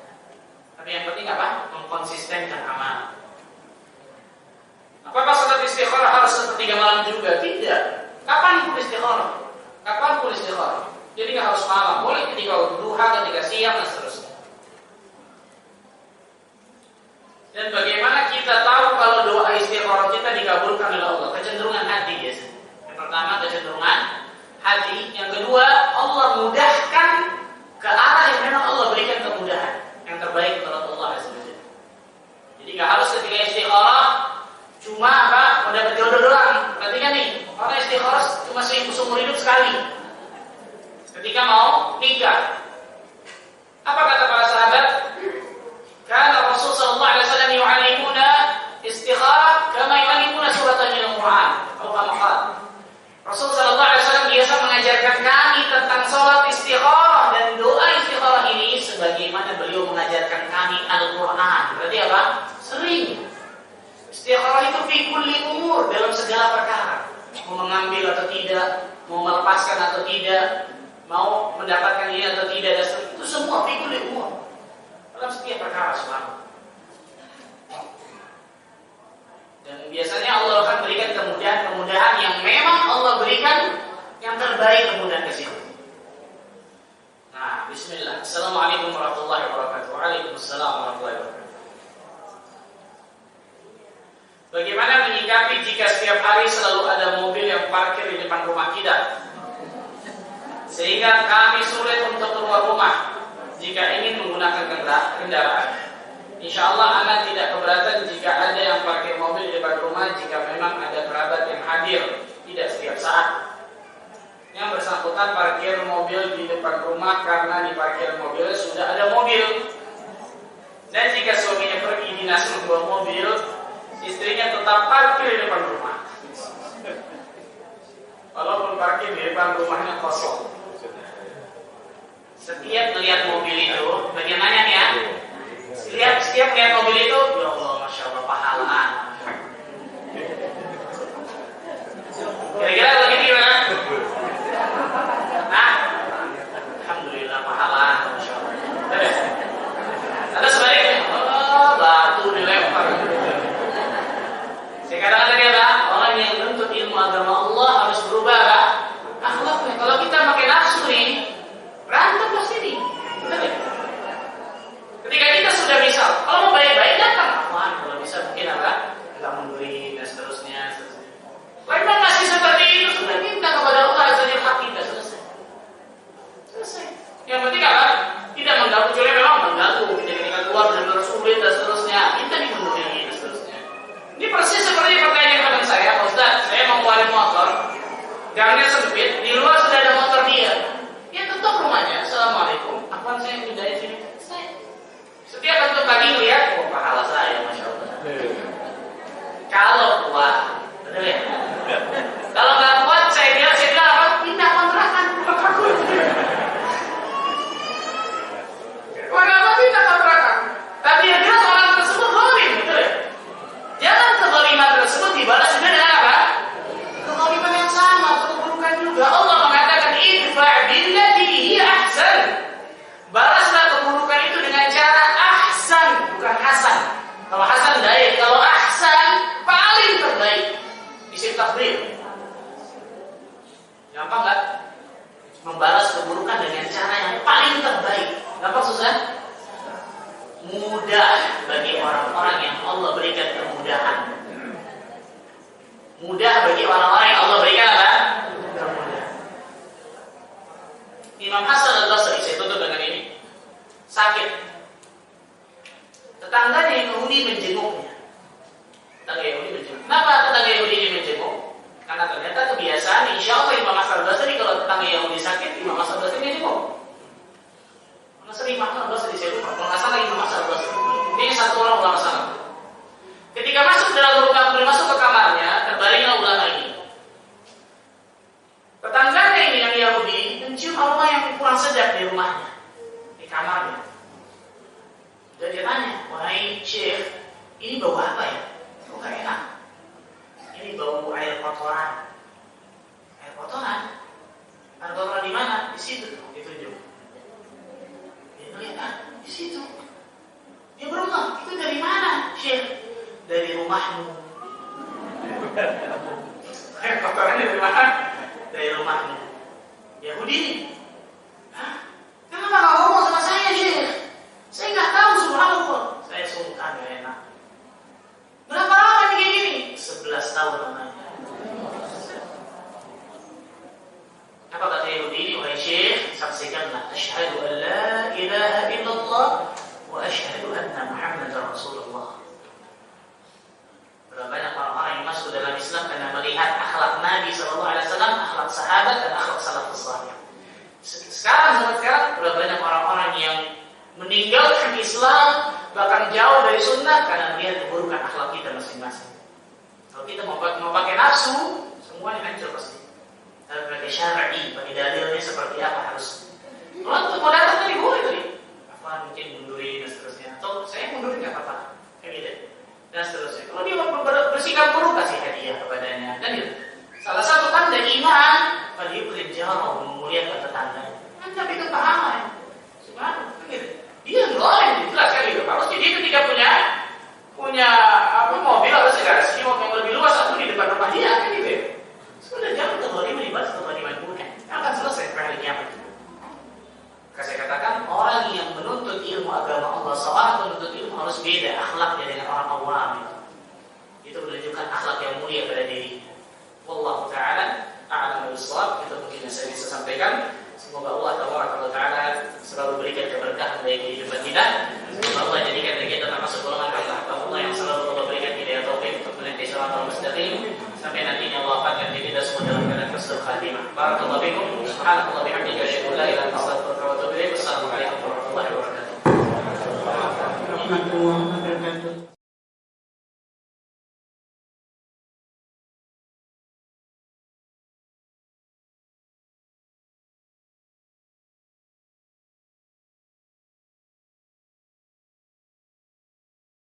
B: Tapi yang penting apa? Mengkonsistenkan amal. Apakah sholat istikharah harus sepertiga malam juga? Tidak. Kapan pun istikharah? Kapan pun istikharah. Jadi nggak harus malam. Boleh ketika duha, ketika siang dan seterusnya. Dan bagaimana kita tahu kalau doa istikharah kita dikabulkan oleh Allah? Kecenderungan hati biasanya. Yang pertama kecenderungan hati. Yang kedua Allah mudahkan ke arah yang memang Allah berikan kemudahan. Yang terbaik menurut Allah Azza wa Jalla. Jadi nggak harus ketika istikharah cuma apa? Mendapat jodoh doang. Perhatikan nih, orang istikharah cuma seumur hidup sekali. Ketika mau nikah, apa kata para sahabat? Karena Rasul sallallahu alaihi wasallam yu'allimuna istikharah kama yu'allimuna suratan minal Qur'an. Atau kama qala. Rasul sallallahu alaihi wasallam biasa mengajarkan kami tentang salat istikharah dan doa istikharah ini sebagaimana beliau mengajarkan kami Al-Qur'an. Berarti apa? Sering. Istikharah itu fi kulli umur, dalam segala perkara. Mau mengambil atau tidak, mau melepaskan atau tidak, mau mendapatkan ini atau tidak, itu semua fi kulli umur. Dalam setiap perkara selalu. Dan biasanya Allah akan berikan kemudahan yang memang Allah berikan yang terbaik kemudahan ke situ. Nah, bismillah. Assalamualaikum warahmatullahi wabarakatuh. Waalaikumsalam warahmatullahi wabarakatuh. Bagaimana menyikapi jika setiap hari selalu ada mobil yang parkir di depan rumah kita, sehingga kami sulit untuk keluar rumah jika ingin menggunakan kendaraan? Insya Allah anak tidak keberatan jika ada yang parkir mobil di depan rumah jika memang ada kerabat yang hadir, tidak setiap saat. Yang bersangkutan parkir mobil di depan rumah karena di parkir mobil sudah ada mobil. Dan jika suaminya pergi dinas membawa mobil, istrinya tetap parkir di depan rumah. Walaupun parkir di depan rumahnya kosong. Setiap melihat mobil itu, bagaimana ya? Setiap melihat mobil itu, ya Allah, masya Allah, pahalaan. Kira-kira begini gimana? Nah, alhamdulillah pahalaan, masya Allah. Ada sebaliknya, batu dilempar. Sekarang ada kata orang yang menuntut ilmu agama Allah harus berubah akhlaknya. Kalau kita pakai nafsu nih, berantem pasti nih. Ketika kita sudah misal, kalau mau baik-baik datang, gangnya sempit, di luar sudah ada motor dia. Ya tutup rumahnya. Assalamualaikum. Apaan saya pindahin sini? Setiap bentuk kaki lihat, oh pahala saya, masya Allah. Kalau kuat, betul ya? Kalau nggak kuat, saya bilang apa? Pindah kontrakan. Kenapa pindah kontrakan? Tapi yang jelas orang tersebut zalim, betul ya? Jangan kezaliman tersebut dibalas juga dengan apa? Kezaliman yang sama, keburukan juga. Allah mengatakan idfa' billati hiya ahsan. Balaslah keburukan itu dengan cara ahsan, bukan hasan. Kalau hasan baik, kalau ahsan paling terbaik. Isim tafdhil. Gampang nggak? Membalas keburukan dengan cara yang paling terbaik. Gampang susah? Mudah bagi orang-orang yang Allah berikan kemudahan. Mudah bagi orang-orang yang Allah berikan apa? Kemudahan. Imam Hasan al-Basri, saya tutup dengan ini, sakit. Tetangganya Yahudi menjenguknya. Tetangga Yahudi menjenguk. Kenapa tetangga Yahudi ini menjenguk? Karena ternyata kebiasaan, insya Allah Imam Hasan al-Basri kalau tetangga Yahudi sakit, Imam Hasan al-Basri menjenguk. Mana sering Imam Hasan al-Basri, saya lupa. Kalau nggak salah Imam Hasan al-Basri. Ini satu orang ulama salaf. Ketika masuk dalam rumah, masuk ke kamarnya, terbaringlah ulama ini. Tetangganya ini yang Yahudi mencium aroma yang kurang sedap di rumahnya, di kamarnya. Dan dia tanya, wahai Syekh, ini bau apa ya? Kok gak enak? Ini bau air kotoran. Air kotoran? Air kotoran di mana? Di situ, ditunjuk. Dia lihat, di situ. Dia berumah, itu dari mana, Syekh? Dari rumahmu. Air kotoran dari mana? Dari rumahmu. Yahudi ini. Hah? Kenapa gak ngomong sama saya, Syekh? Saya nggak tahu, subhanallah. Saya sungkan, gak enak. Berapa lama ini kayak gini? 11 tahun namanya. Apa kata Yahudi ini? Wahai Syekh, saksikanlah. Asyhadu an la ilaha illallah wa asyhadu anna Muhammadar Rasulullah. Berapa banyak orang-orang yang masuk dalam Islam karena melihat akhlak Nabi SAW, akhlak sahabat dan akhlak salafus saleh. Sekarang berapa banyak orang-orang yang meninggalkan Islam, bahkan jauh dari sunnah karena melihat keburukan akhlak kita masing-masing. Kalau kita mau pakai nafsu, semuanya hancur pasti. Tapi pakai syar'i, pakai dalilnya seperti apa harus. Kalau mau datang tadi boleh tadi. Apa mungkin mundurin dan seterusnya. Atau saya mundurin nggak apa-apa, kayak gitu. Dan seterusnya. Kalau dia bersikap buruk, kasih hadiah kepadanya. Dan gitu. Salah satu tanda iman, pada yukrim jarahu, memuliakan tetangganya. Kan tapi itu pahala ya. Subhanallah, gitu. Dia ngelarang, jelas kan gitu. Harusnya dia ketika punya apa mobil harus garasi mobil yang lebih luas atau di depan rumah dia kan gitu. Sudah jangan kezaliman dibalas kezaliman bukan. Akan selesai hari kiamat. Saya katakan orang yang menuntut ilmu agama Allah, seorang penuntut ilmu harus beda akhlaknya dengan orang awam itu. Itu menunjukkan akhlak yang mulia pada diri. Wallahu taala a'lam bishawab. Itu mungkin yang saya bisa sampaikan. Semoga Allah Taala selalu berikan keberkahan bagi kehidupan kita. Semoga Allah jadikan kita termasuk golongan Allah yang selalu Allah berikan hidayah taufik untuk meniti shiratal mustaqim sampai nantinya Allah wafatkan kita semua dalam keadaan husnul khatimah. Barakallahu fikum. Subhanallah bihamdika asyhadu an la ilaha illa anta